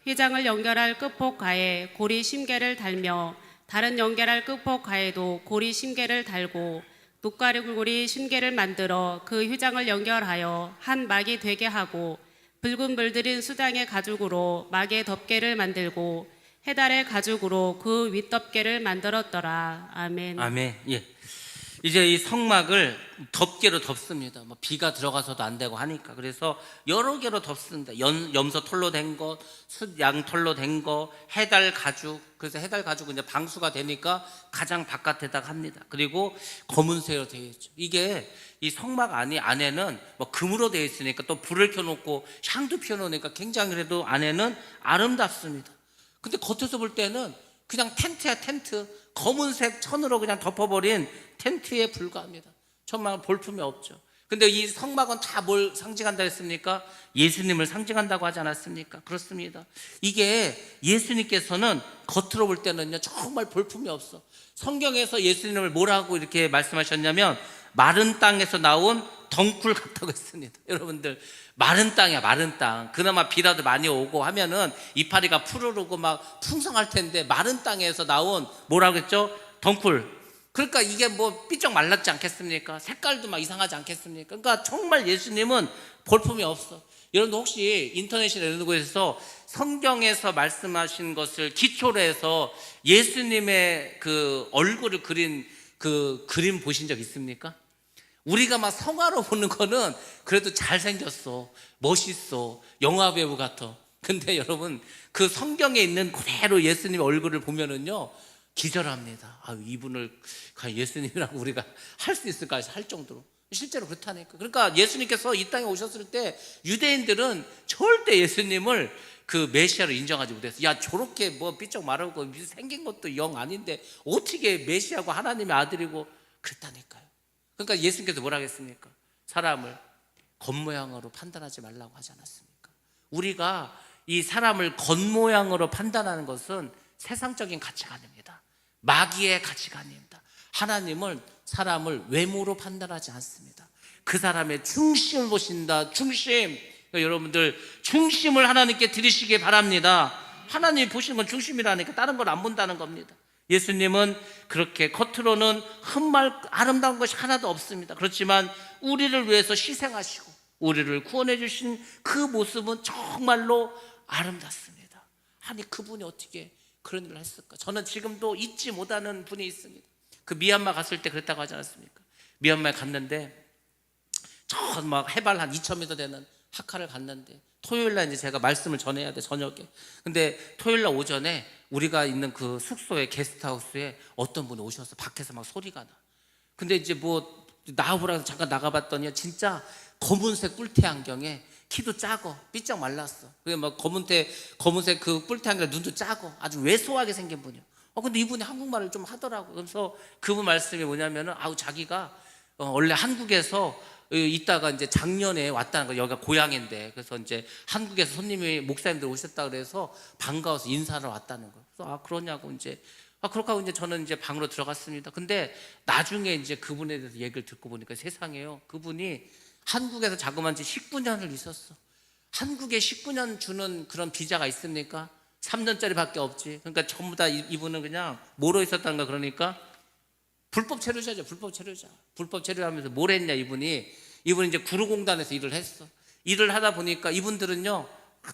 휘장을 연결할 끝폭 가에 고리 심계를 달며 다른 연결할 끝폭 가에도 고리 심계를 달고 녹가리고리 심계를 만들어 그 휘장을 연결하여 한 막이 되게 하고 붉은 물들인 수장의 가죽으로 막의 덮개를 만들고 해달의 가죽으로 그 윗덮개를 만들었더라. 아멘. 아멘. 예. 이제 이 성막을 덮개로 덮습니다. 뭐 비가 들어가서도 안 되고 하니까. 그래서 여러 개로 덮습니다. 염소 털로 된 거, 양 털로 된 거, 해달 가죽. 그래서 해달 가죽은 이제 방수가 되니까 가장 바깥에다가 합니다. 그리고 검은색으로 되어 있죠. 이게 이 성막 안에는 뭐 금으로 되어 있으니까 또 불을 켜놓고 향도 피워놓으니까 굉장히 그래도 안에는 아름답습니다. 근데 겉에서 볼 때는 그냥 텐트야, 텐트. 검은색 천으로 그냥 덮어버린 텐트에 불과합니다. 정말 볼품이 없죠. 근데 이 성막은 다 뭘 상징한다 했습니까? 예수님을 상징한다고 하지 않았습니까? 그렇습니다. 이게 예수님께서는 겉으로 볼 때는요 정말 볼품이 없어. 성경에서 예수님을 뭐라고 이렇게 말씀하셨냐면 마른 땅에서 나온 덩굴 같다고 했습니다. 여러분들 마른 땅이야, 마른 땅. 그나마 비라도 많이 오고 하면은 이파리가 푸르르고 막 풍성할 텐데 마른 땅에서 나온 뭐라고 했죠? 덩굴. 그러니까 이게 뭐 삐쩍 말랐지 않겠습니까? 색깔도 막 이상하지 않겠습니까? 그러니까 정말 예수님은 볼품이 없어. 여러분들 혹시 인터넷이나 이런 곳에서 성경에서 말씀하신 것을 기초로 해서 예수님의 그 얼굴을 그린 그 그림 보신 적 있습니까? 우리가 막 성화로 보는 거는 그래도 잘생겼어, 멋있어, 영화배우 같아. 근데 여러분 그 성경에 있는 그대로 예수님의 얼굴을 보면은요 기절합니다. 아, 이분을 과연 예수님이라고 우리가 할 수 있을까 할 정도로 실제로 그렇다니까. 그러니까 예수님께서 이 땅에 오셨을 때 유대인들은 절대 예수님을 그 메시아로 인정하지 못했어. 야, 저렇게 뭐 삐쩍 마르고 생긴 것도 영 아닌데 어떻게 메시아고 하나님의 아들이고 그랬다니까요. 그러니까 예수님께서 뭐라 하겠습니까? 사람을 겉모양으로 판단하지 말라고 하지 않았습니까? 우리가 이 사람을 겉모양으로 판단하는 것은 세상적인 가치관입니다. 마귀의 가치관입니다. 하나님은 사람을 외모로 판단하지 않습니다. 그 사람의 중심을 보신다. 중심. 그러니까 여러분들 중심을 하나님께 드리시기 바랍니다. 하나님이 보시는 건 중심이라니까 다른 걸 안 본다는 겁니다. 예수님은 그렇게 겉으로는 흠말 아름다운 것이 하나도 없습니다. 그렇지만 우리를 위해서 희생하시고 우리를 구원해 주신 그 모습은 정말로 아름답습니다. 아니 그분이 어떻게 그런 일을 했을까? 저는 지금도 잊지 못하는 분이 있습니다. 그 미얀마 갔을 때 그랬다고 하지 않았습니까? 미얀마에 갔는데 저 막 해발 한 2,000m 되는 하카를 갔는데 토요일날 이제 제가 말씀을 전해야 돼, 저녁에. 근데 토요일날 오전에 우리가 있는 그 숙소에, 게스트하우스에 어떤 분이 오셔서 밖에서 막 소리가 나. 근데 이제 뭐 나와보라고 잠깐 나가봤더니 진짜 검은색 뿔테 안경에 키도 작어, 삐쩍 말랐어. 그게 막 검은색 그 뿔테 안경에 눈도 작어, 아주 왜소하게 생긴 분이요. 근데 이분이 한국말을 좀 하더라고. 그래서 그분 말씀이 뭐냐면은 자기가 원래 한국에서 있다가 이제 작년에 왔다는 거. 여기가 고향인데, 그래서 이제 한국에서 손님이 목사님들 오셨다 그래서 반가워서 인사를 왔다는 거예요. 그래서 그러냐고 이제 그렇게 하고 이제 저는 이제 방으로 들어갔습니다. 근데 나중에 이제 그분에 대해서 얘기를 듣고 보니까 세상에요, 그분이 한국에서 자그만 지 19년을 있었어. 한국에 19년 주는 그런 비자가 있습니까? 3년짜리밖에 없지. 그러니까 전부 다 이분은 그냥 뭐로 있었다는 거. 그러니까 불법 체류자죠. 불법 체류자. 불법 체류하면서 뭘 했냐, 이분이 이제 구루공단에서 일을 했어. 일을 하다 보니까 이분들은요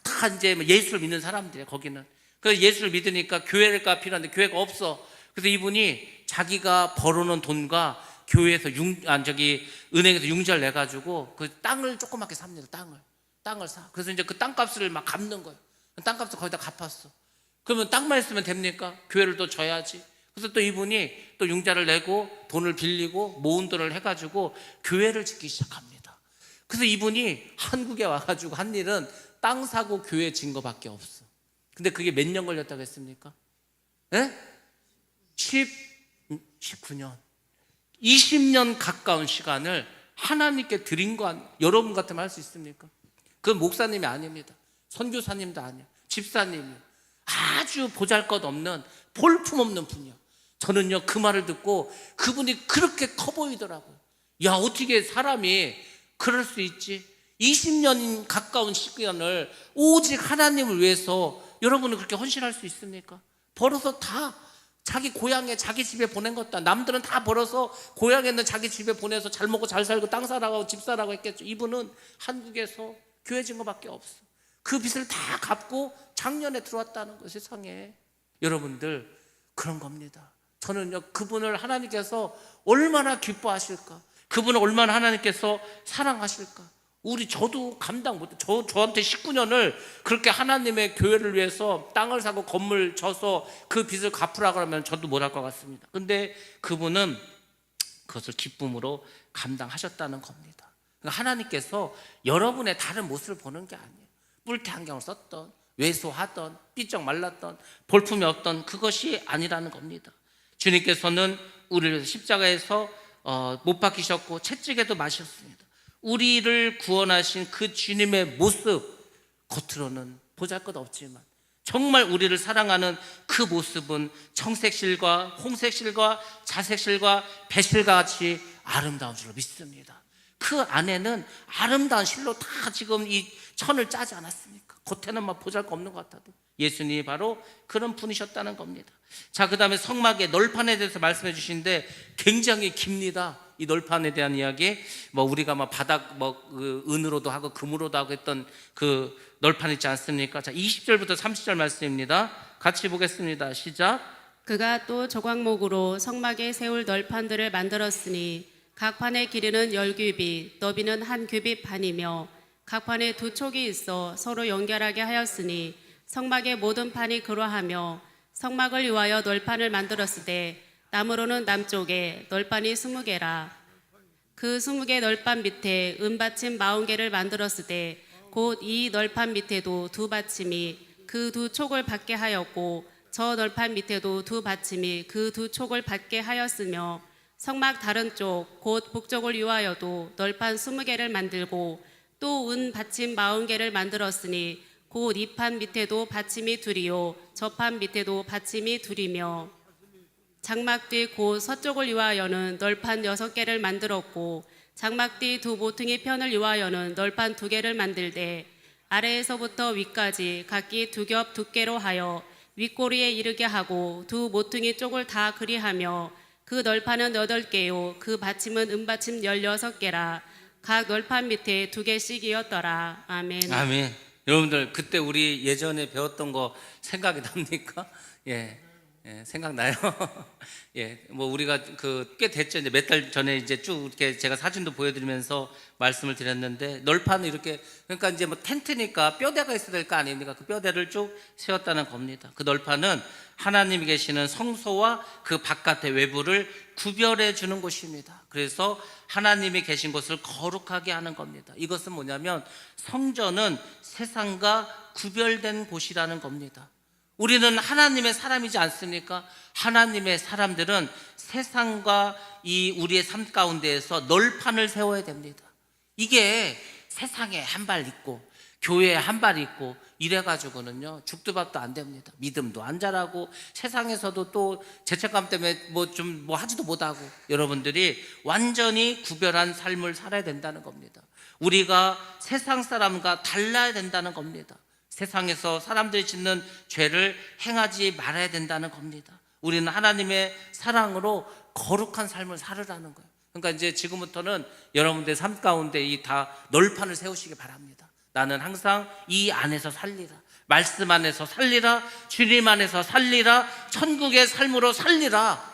다 이제 예수를 믿는 사람들이에요. 거기는. 그래서 예수를 믿으니까 교회가 필요한데 교회가 없어. 그래서 이분이 자기가 벌어놓은 돈과 교회에서 은행에서 융자를 내 가지고 그 땅을 조그맣게 삽니다. 땅을 사. 그래서 이제 그 땅값을 막 갚는 거예요. 땅값을 거의 다 갚았어. 그러면 땅만 있으면 됩니까? 교회를 또 져야지. 그래서 또 이분이 또 융자를 내고 돈을 빌리고 모은 돈을 해가지고 교회를 짓기 시작합니다. 그래서 이분이 한국에 와가지고 한 일은 땅 사고 교회 진 거밖에 없어. 근데 그게 몇 년 걸렸다고 했습니까? 예? 19년 20년 가까운 시간을 하나님께 드린 거 여러분 같으면 할 수 있습니까? 그건 목사님이 아닙니다. 선교사님도 아니에요. 집사님이에요. 아주 보잘것없는 볼품없는 분이요. 저는요 그 말을 듣고 그분이 그렇게 커 보이더라고요. 야, 어떻게 사람이 그럴 수 있지? 20년 가까운 시간을 오직 하나님을 위해서 여러분은 그렇게 헌신할 수 있습니까? 벌어서 다 자기 고향에 자기 집에 보낸 것도, 남들은 다 벌어서 고향에 있는 자기 집에 보내서 잘 먹고 잘 살고 땅 사라고 집 사라고 했겠죠. 이분은 한국에서 교회 진 것밖에 없어. 그 빚을 다 갚고 작년에 들어왔다는 거예요. 세상에 여러분들 그런 겁니다. 저는요 그분을 하나님께서 얼마나 기뻐하실까, 그분을 얼마나 하나님께서 사랑하실까. 저도 감당 못해. 저한테 19년을 그렇게 하나님의 교회를 위해서 땅을 사고 건물 져서 그 빚을 갚으라 그러면 저도 못할 것 같습니다. 근데 그분은 그것을 기쁨으로 감당하셨다는 겁니다. 그러니까 하나님께서 여러분의 다른 모습을 보는 게 아니에요. 뿔테 안경을 썼던, 왜소하던, 삐쩍 말랐던, 볼품이 없던 그것이 아니라는 겁니다. 주님께서는 우리를 십자가에서 못 박히셨고 채찍에도 마셨습니다. 우리를 구원하신 그 주님의 모습, 겉으로는 보잘것없지만 정말 우리를 사랑하는 그 모습은 청색실과 홍색실과 자색실과 배실과 같이 아름다운 줄로 믿습니다. 그 안에는 아름다운 실로 다 지금 이 천을 짜지 않았습니까? 겉에는 막 보잘것없는 것 같아도 예수님이 바로 그런 분이셨다는 겁니다. 자, 그 다음에 성막의 널판에 대해서 말씀해 주시는데 굉장히 깁니다. 이 널판에 대한 이야기, 우리가 바닥 은으로도 하고 금으로도 하고 했던 그 널판 있지 않습니까? 자, 20절부터 30절 말씀입니다. 같이 보겠습니다. 시작. 그가 또 조각목으로 성막에 세울 널판들을 만들었으니 각 판의 길이는 10규빗, 너비는 1규빗 반이며 각 판에 2촉이 있어 서로 연결하게 하였으니 성막의 모든 판이 그러하며 성막을 위하여 널판을 만들었을 때 나무로는 남쪽에 널판이 20개라. 그 20개 널판 밑에 은받침 40개를 만들었을 때 곧 이 널판 밑에도 2받침이 그 2촉을 받게 하였고 저 널판 밑에도 2받침이 그 2촉을 받게 하였으며 성막 다른 쪽 곧 북쪽을 위하여도 널판 20개를 만들고 또 은 받침 40개를 만들었으니 곧 이 판 밑에도 받침이 2이요 저 판 밑에도 받침이 2이며 장막 뒤 곧 서쪽을 위하여는 널판 6개를 만들었고 장막 뒤 2 모퉁이 편을 위하여는 널판 2개를 만들되 아래에서부터 위까지 각기 2겹 두께로 하여 윗꼬리에 이르게 하고 2 모퉁이 쪽을 다 그리하며 그 널판은 8개요 그 받침은 은받침 16개라. 각 널판 밑에 2개씩이었더라. 아멘. 아멘. 여러분들 그때 우리 예전에 배웠던 거 생각이 납니까? 예, 생각나요? 예, 뭐 우리가 꽤 됐죠. 이제 몇 달 전에 이제 쭉 이렇게 제가 사진도 보여드리면서 말씀을 드렸는데, 널판을 이렇게, 그러니까 이제 뭐 텐트니까 뼈대가 있어야 될 거 아닙니까? 그 뼈대를 쭉 세웠다는 겁니다. 그 널판은 하나님이 계시는 성소와 그 바깥의 외부를 구별해 주는 곳입니다. 그래서 하나님이 계신 곳을 거룩하게 하는 겁니다. 이것은 뭐냐면 성전은 세상과 구별된 곳이라는 겁니다. 우리는 하나님의 사람이지 않습니까? 하나님의 사람들은 세상과 이 우리의 삶 가운데에서 널판을 세워야 됩니다. 이게 세상에 한 발 있고 교회에 한 발 있고 이래가지고는요 죽도 밥도 안 됩니다. 믿음도 안 자라고 세상에서도 또 죄책감 때문에 뭐 하지도 못하고, 여러분들이 완전히 구별한 삶을 살아야 된다는 겁니다. 우리가 세상 사람과 달라야 된다는 겁니다. 세상에서 사람들이 짓는 죄를 행하지 말아야 된다는 겁니다. 우리는 하나님의 사랑으로 거룩한 삶을 살으라는 거예요. 그러니까 이제 지금부터는 여러분들 삶 가운데 이 다 널판을 세우시기 바랍니다. 나는 항상 이 안에서 살리라, 말씀 안에서 살리라, 주님 안에서 살리라, 천국의 삶으로 살리라.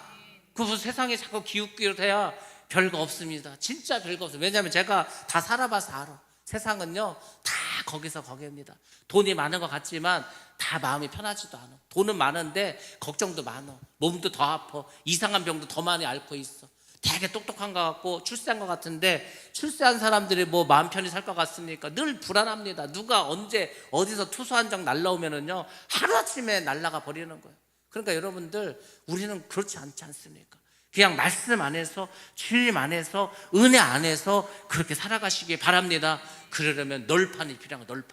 그 세상에 자꾸 기웃기웃해야 별거 없습니다. 진짜 별거 없어요. 왜냐하면 제가 다 살아봐서 알아. 세상은요 다 거기입니다. 돈이 많은 것 같지만 다 마음이 편하지도 않아. 돈은 많은데 걱정도 많아. 몸도 더 아파. 이상한 병도 더 많이 앓고 있어. 되게 똑똑한 것 같고 출세한 것 같은데, 출세한 사람들이 뭐 마음 편히 살 것 같습니까? 늘 불안합니다. 누가 언제 어디서 투수 한 장 날라오면은요 하루아침에 날라가 버리는 거예요. 그러니까 여러분들, 우리는 그렇지 않지 않습니까? 그냥 말씀 안에서, 주님 안에서, 은혜 안에서 그렇게 살아가시기 바랍니다. 그러려면 널판이 필요한 거예요.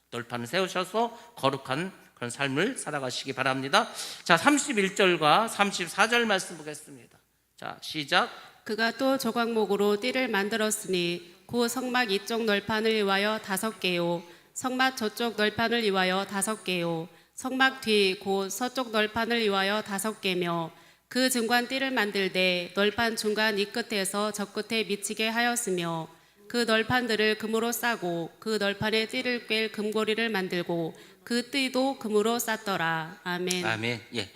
널판을 세우셔서 거룩한 그런 삶을 살아가시기 바랍니다. 자, 31절과 34절 말씀 보겠습니다. 자, 시작. 그가 또 조각목으로 띠를 만들었으니 그 성막 이쪽 널판을 위하여 5개요, 성막 저쪽 널판을 위하여 5개요, 성막 뒤 곧 서쪽 널판을 위하여 5개며, 그 중간 띠를 만들되 널판 중간 이 끝에서 저 끝에 미치게 하였으며, 그 널판들을 금으로 싸고 그 널판에 띠를 꿰 금고리를 만들고 그 띠도 금으로 쌌더라. 아멘. 아멘. 예,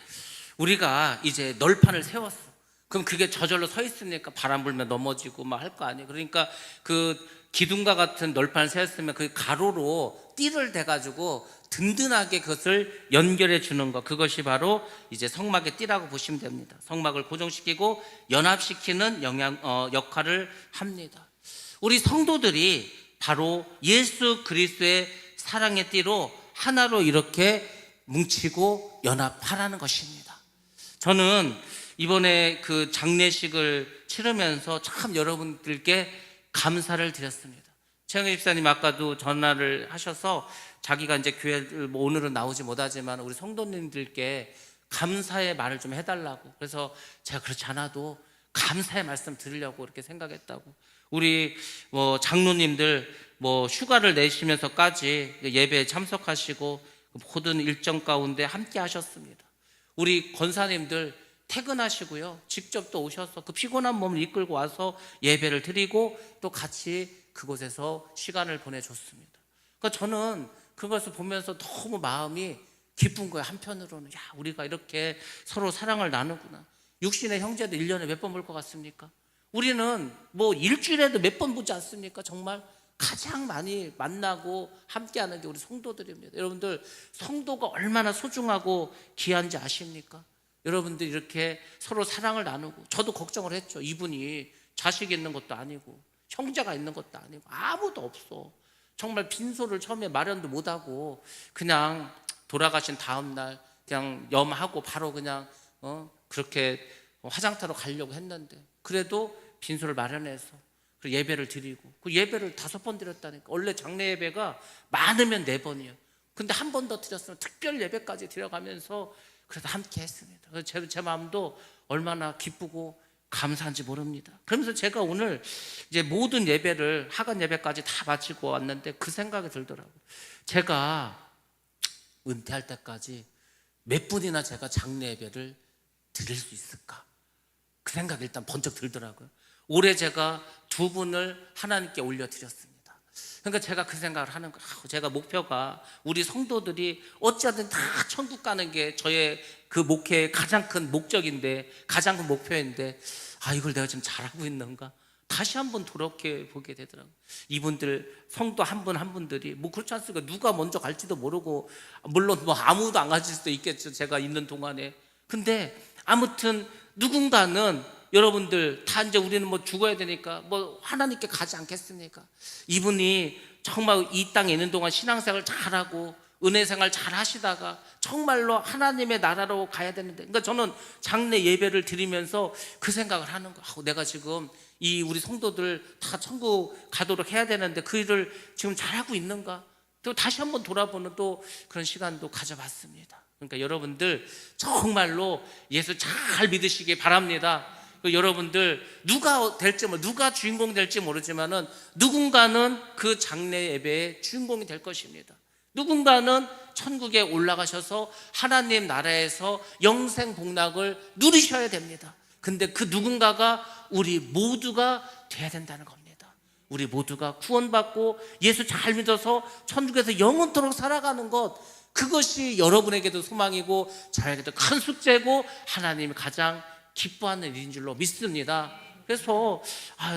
우리가 이제 널판을 세웠어. 그럼 그게 저절로 서 있으니까 바람 불면 넘어지고 막 할 거 아니에요. 그러니까 그 기둥과 같은 널판을 세웠으면 그 가로로 띠를 대가지고 든든하게 그것을 연결해 주는 것, 그것이 바로 이제 성막의 띠라고 보시면 됩니다. 성막을 고정시키고 연합시키는 역할을 합니다. 우리 성도들이 바로 예수 그리스도의 사랑의 띠로 하나로 이렇게 뭉치고 연합하라는 것입니다. 저는 이번에 그 장례식을 치르면서 참 여러분들께 감사를 드렸습니다. 최영희 집사님 아까도 전화를 하셔서 자기가 이제 교회를 오늘은 나오지 못하지만 우리 성도님들께 감사의 말을 좀 해달라고, 그래서 제가 그렇지 않아도 감사의 말씀 드리려고 이렇게 생각했다고. 우리 장로님들 휴가를 내시면서까지 예배에 참석하시고 모든 일정 가운데 함께 하셨습니다. 우리 권사님들 퇴근하시고요 직접 또 오셔서 그 피곤한 몸을 이끌고 와서 예배를 드리고 또 같이 그곳에서 시간을 보내줬습니다. 그러니까 저는 그것을 보면서 너무 마음이 기쁜 거예요. 한편으로는 우리가 이렇게 서로 사랑을 나누구나. 육신의 형제도 1년에 몇 번 볼 것 같습니까? 우리는 일주일에도 몇 번 보지 않습니까? 정말 가장 많이 만나고 함께하는 게 우리 성도들입니다. 여러분들, 성도가 얼마나 소중하고 귀한지 아십니까? 여러분들 이렇게 서로 사랑을 나누고, 저도 걱정을 했죠. 이분이 자식이 있는 것도 아니고 형제가 있는 것도 아니고 아무도 없어. 정말 빈소를 처음에 마련도 못하고 그냥 돌아가신 다음 날 그냥 염하고 바로 그냥 그렇게 화장터로 가려고 했는데, 그래도 빈소를 마련해서 그 예배를 드리고, 그 예배를 5번 드렸다니까. 원래 장례 예배가 많으면 4번이에요. 근데 한 번 더 드렸으면 특별 예배까지 드려가면서 그래도 함께 했습니다. 그래서 제 마음도 얼마나 기쁘고 감사한지 모릅니다. 그러면서 제가 오늘 이제 모든 예배를 하간 예배까지 다 마치고 왔는데 그 생각이 들더라고요. 제가 은퇴할 때까지 몇 분이나 제가 장례 예배를 드릴 수 있을까? 그 생각이 일단 번쩍 들더라고요. 올해 제가 2분을 하나님께 올려드렸습니다. 그러니까 제가 그 생각을 하는 거예요. 제가 목표가 우리 성도들이 어찌하든 다 천국 가는 게 저의 그 목회의 가장 큰 목적인데, 가장 큰 목표인데, 이걸 내가 지금 잘하고 있는가? 다시 한번 돌아보게 되더라고요. 이분들 성도 한 분 한 분들이 뭐 그렇지 않습니까? 누가 먼저 갈지도 모르고, 물론 뭐 아무도 안 가실 수도 있겠죠, 제가 있는 동안에. 근데 아무튼 누군가는, 여러분들 다 이제 우리는 뭐 죽어야 되니까 뭐 하나님께 가지 않겠습니까? 이분이 정말 이 땅에 있는 동안 신앙생활 잘하고 은혜생활 잘 하시다가 정말로 하나님의 나라로 가야 되는데, 그러니까 저는 장례 예배를 드리면서 그 생각을 하는 거예요. 내가 지금 이 우리 성도들 다 천국 가도록 해야 되는데 그 일을 지금 잘하고 있는가? 또 다시 한번 돌아보는 또 그런 시간도 가져봤습니다. 그러니까 여러분들 정말로 예수 잘 믿으시기 바랍니다. 여러분들 누가 될지, 누가 주인공 될지 모르지만은 누군가는 그 장례 예배의 주인공이 될 것입니다. 누군가는 천국에 올라가셔서 하나님 나라에서 영생 복락을 누리셔야 됩니다. 근데 그 누군가가 우리 모두가 돼야 된다는 겁니다. 우리 모두가 구원받고 예수 잘 믿어서 천국에서 영원토록 살아가는 것, 그것이 여러분에게도 소망이고 저에게도 큰 숙제고 하나님이 가장 기뻐하는 일인 줄로 믿습니다. 그래서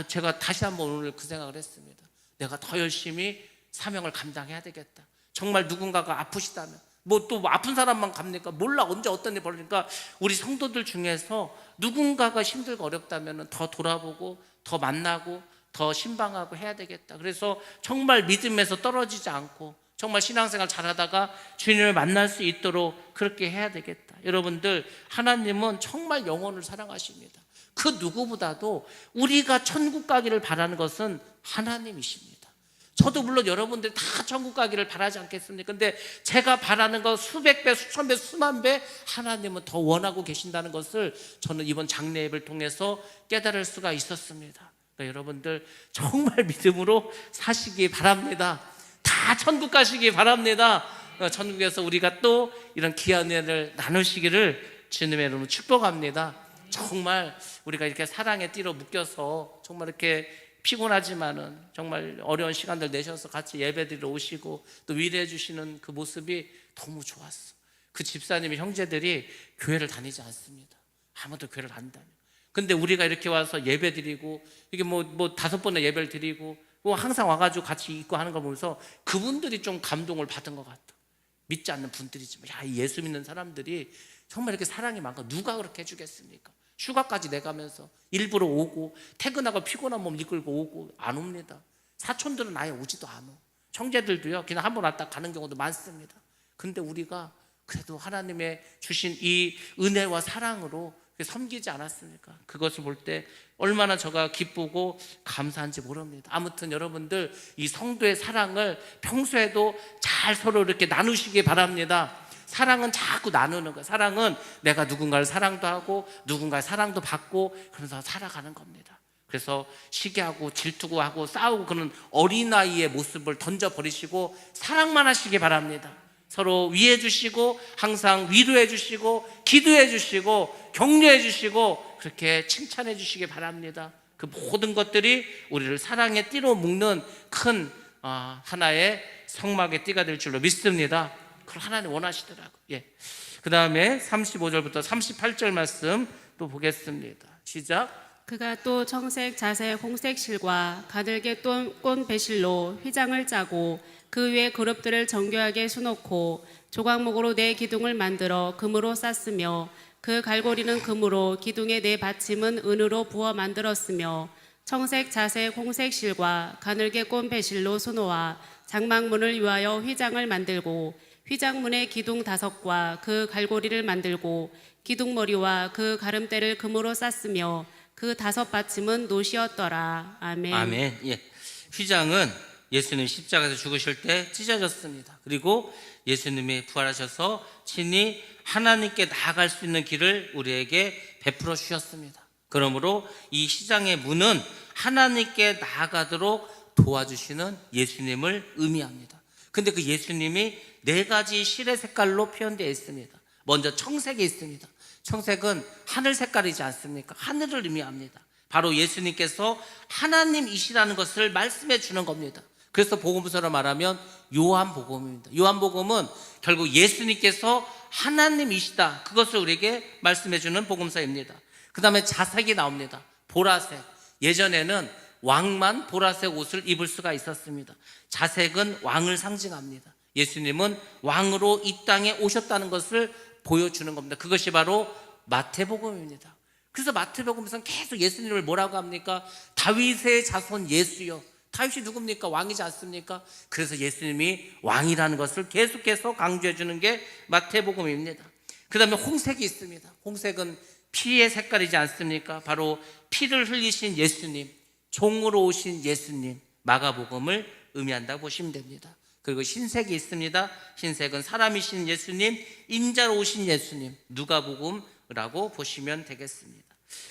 제가 다시 한번 오늘 그 생각을 했습니다. 내가 더 열심히 사명을 감당해야 되겠다. 정말 누군가가 아프시다면, 뭐 또 아픈 사람만 갑니까? 몰라, 언제 어떤 일이 벌어지니까 우리 성도들 중에서 누군가가 힘들고 어렵다면 더 돌아보고 더 만나고 더 신방하고 해야 되겠다. 그래서 정말 믿음에서 떨어지지 않고 정말 신앙생활 잘하다가 주님을 만날 수 있도록 그렇게 해야 되겠다. 여러분들, 하나님은 정말 영혼을 사랑하십니다. 그 누구보다도 우리가 천국 가기를 바라는 것은 하나님이십니다. 저도 물론 여러분들 다 천국 가기를 바라지 않겠습니까? 근데 제가 바라는 것 수백 배, 수천 배, 수만 배 하나님은 더 원하고 계신다는 것을 저는 이번 장례 예배를 통해서 깨달을 수가 있었습니다. 그러니까 여러분들 정말 믿음으로 사시기 바랍니다. 다 천국 가시기 바랍니다. 천국에서 우리가 또 이런 귀한 은혜를 나누시기를 주님의 이름으로 축복합니다. 정말 우리가 이렇게 사랑의 띠로 묶여서 정말 이렇게 피곤하지만은 정말 어려운 시간들 내셔서 같이 예배드리러 오시고 또 위로해 주시는 그 모습이 너무 좋았어. 그 집사님의 형제들이 교회를 다니지 않습니다. 아무도 교회를 안 다녀. 근데 우리가 이렇게 와서 예배드리고 이게 뭐 5번의 예배를 드리고 뭐 항상 와가지고 같이 있고 하는 걸 보면서 그분들이 좀 감동을 받은 것 같아. 믿지 않는 분들이지만 예수 믿는 사람들이 정말 이렇게 사랑이 많고 누가 그렇게 해주겠습니까? 휴가까지 내가면서 일부러 오고 퇴근하고 피곤한 몸 이끌고 오고 안 옵니다. 사촌들은 아예 오지도 않아. 형제들도요 그냥 한번 왔다 가는 경우도 많습니다. 근데 우리가 그래도 하나님의 주신 이 은혜와 사랑으로 섬기지 않았습니까? 그것을 볼 때 얼마나 저가 기쁘고 감사한지 모릅니다. 아무튼 여러분들 이 성도의 사랑을 평소에도 잘 서로 이렇게 나누시기 바랍니다. 사랑은 자꾸 나누는 거예요. 사랑은 내가 누군가를 사랑도 하고 누군가의 사랑도 받고 그러면서 살아가는 겁니다. 그래서 시기하고 질투고 하고 싸우고 그런 어린아이의 모습을 던져버리시고 사랑만 하시기 바랍니다. 서로 위해 주시고 항상 위로해 주시고 기도해 주시고 격려해 주시고 그렇게 칭찬해 주시기 바랍니다. 그 모든 것들이 우리를 사랑의 띠로 묶는 큰 하나의 성막의 띠가 될 줄로 믿습니다. 그걸 하나님 원하시더라고요. 그 다음에 35절부터 38절 말씀 또 보겠습니다. 시작. 그가 또 청색, 자색, 홍색 실과 가늘게 꼰 배실로 휘장을 짜고 그 위에 그룹들을 정교하게 수놓고 조각목으로 네 기둥을 만들어 금으로 쌌으며 그 갈고리는 금으로 기둥의 네 받침은 은으로 부어 만들었으며 청색, 자색, 홍색 실과 가늘게 꼰 배실로 수놓아 장막문을 위하여 휘장을 만들고 휘장문의 기둥 5과 그 갈고리를 만들고 기둥머리와 그 가름대를 금으로 쌌으며 그 5 받침은 노시였더라. 아멘. 아멘. 휘장은 예수님 십자가에서 죽으실 때 찢어졌습니다. 그리고 예수님이 부활하셔서 친히 하나님께 나아갈 수 있는 길을 우리에게 베풀어 주셨습니다. 그러므로 이 휘장의 문은 하나님께 나아가도록 도와주시는 예수님을 의미합니다. 근데 그 예수님이 4가지 실의 색깔로 표현되어 있습니다. 먼저 청색이 있습니다. 청색은 하늘 색깔이지 않습니까? 하늘을 의미합니다. 바로 예수님께서 하나님이시라는 것을 말씀해 주는 겁니다. 그래서 복음서로 말하면 요한복음입니다. 요한복음은 결국 예수님께서 하나님이시다, 그것을 우리에게 말씀해 주는 복음서입니다. 그 다음에 자색이 나옵니다. 보라색. 예전에는 왕만 보라색 옷을 입을 수가 있었습니다. 자색은 왕을 상징합니다. 예수님은 왕으로 이 땅에 오셨다는 것을 보여주는 겁니다. 그것이 바로 마태복음입니다. 그래서 마태복음에서는 계속 예수님을 뭐라고 합니까? 다윗의 자손 예수요. 다윗이 누굽니까? 왕이지 않습니까? 그래서 예수님이 왕이라는 것을 계속해서 강조해 주는 게 마태복음입니다. 그 다음에 홍색이 있습니다. 홍색은 피의 색깔이지 않습니까? 바로 피를 흘리신 예수님, 종으로 오신 예수님, 마가복음을 의미한다고 보시면 됩니다. 그리고 흰색이 있습니다. 흰색은 사람이신 예수님, 인자로 오신 예수님, 누가복음이라고 보시면 되겠습니다.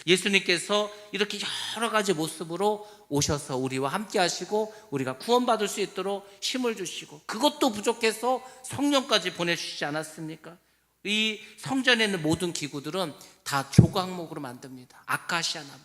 예수님께서 이렇게 여러 가지 모습으로 오셔서 우리와 함께 하시고 우리가 구원받을 수 있도록 힘을 주시고, 그것도 부족해서 성령까지 보내주시지 않았습니까? 이 성전에 있는 모든 기구들은 다 조각목으로 만듭니다. 아카시아 나무,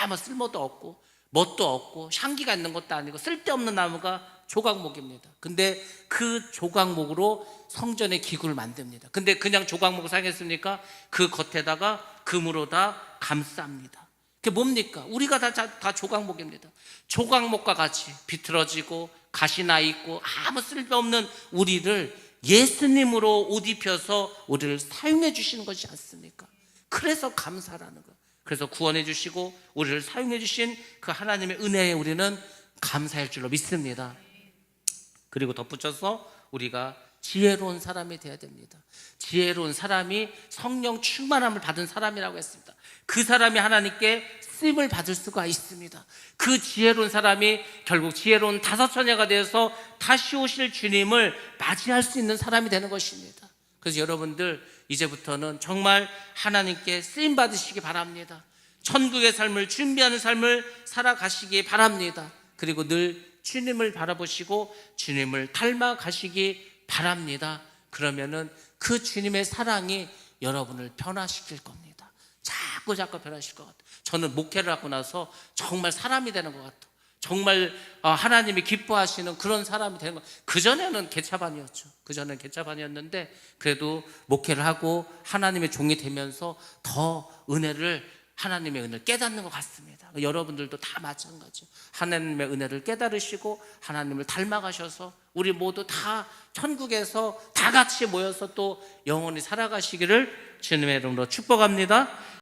아무 쓸모도 없고 멋도 없고 향기가 있는 것도 아니고 쓸데없는 나무가 조각목입니다. 근데 그 조각목으로 성전의 기구를 만듭니다. 근데 그냥 조각목을 사용했습니까? 그 겉에다가 금으로 다 감쌉니다. 그게 뭡니까? 우리가 다 조각목입니다. 조각목과 같이 비틀어지고 가시 나 있고 아무 쓸데없는 우리를 예수님으로 옷 입혀서 우리를 사용해 주시는 것이 않습니까? 그래서 감사라는 거예요. 그래서 구원해 주시고 우리를 사용해 주신 그 하나님의 은혜에 우리는 감사할 줄로 믿습니다. 그리고 덧붙여서 우리가 지혜로운 사람이 되어야 됩니다. 지혜로운 사람이 성령 충만함을 받은 사람이라고 했습니다. 그 사람이 하나님께 쓰임을 받을 수가 있습니다. 그 지혜로운 사람이 결국 지혜로운 다섯 처녀가 되어서 다시 오실 주님을 맞이할 수 있는 사람이 되는 것입니다. 그래서 여러분들 이제부터는 정말 하나님께 쓰임 받으시기 바랍니다. 천국의 삶을 준비하는 삶을 살아가시기 바랍니다. 그리고 늘 주님을 바라보시고 주님을 닮아가시기 바랍니다. 그러면은 그 주님의 사랑이 여러분을 변화시킬 겁니다. 자꾸 변화시킬 것 같아요. 저는 목회를 하고 나서 정말 사람이 되는 것 같아요. 정말 하나님이 기뻐하시는 그런 사람이 되는 것. 그전에는 개차반이었죠. 그전에는 개차반이었는데 그래도 목회를 하고 하나님의 종이 되면서 더 하나님의 은혜를 깨닫는 것 같습니다. 여러분들도 다 마찬가지죠. 하나님의 은혜를 깨달으시고 하나님을 닮아가셔서 우리 모두 다 천국에서 다 같이 모여서 또 영원히 살아가시기를 주님의 이름으로 축복합니다.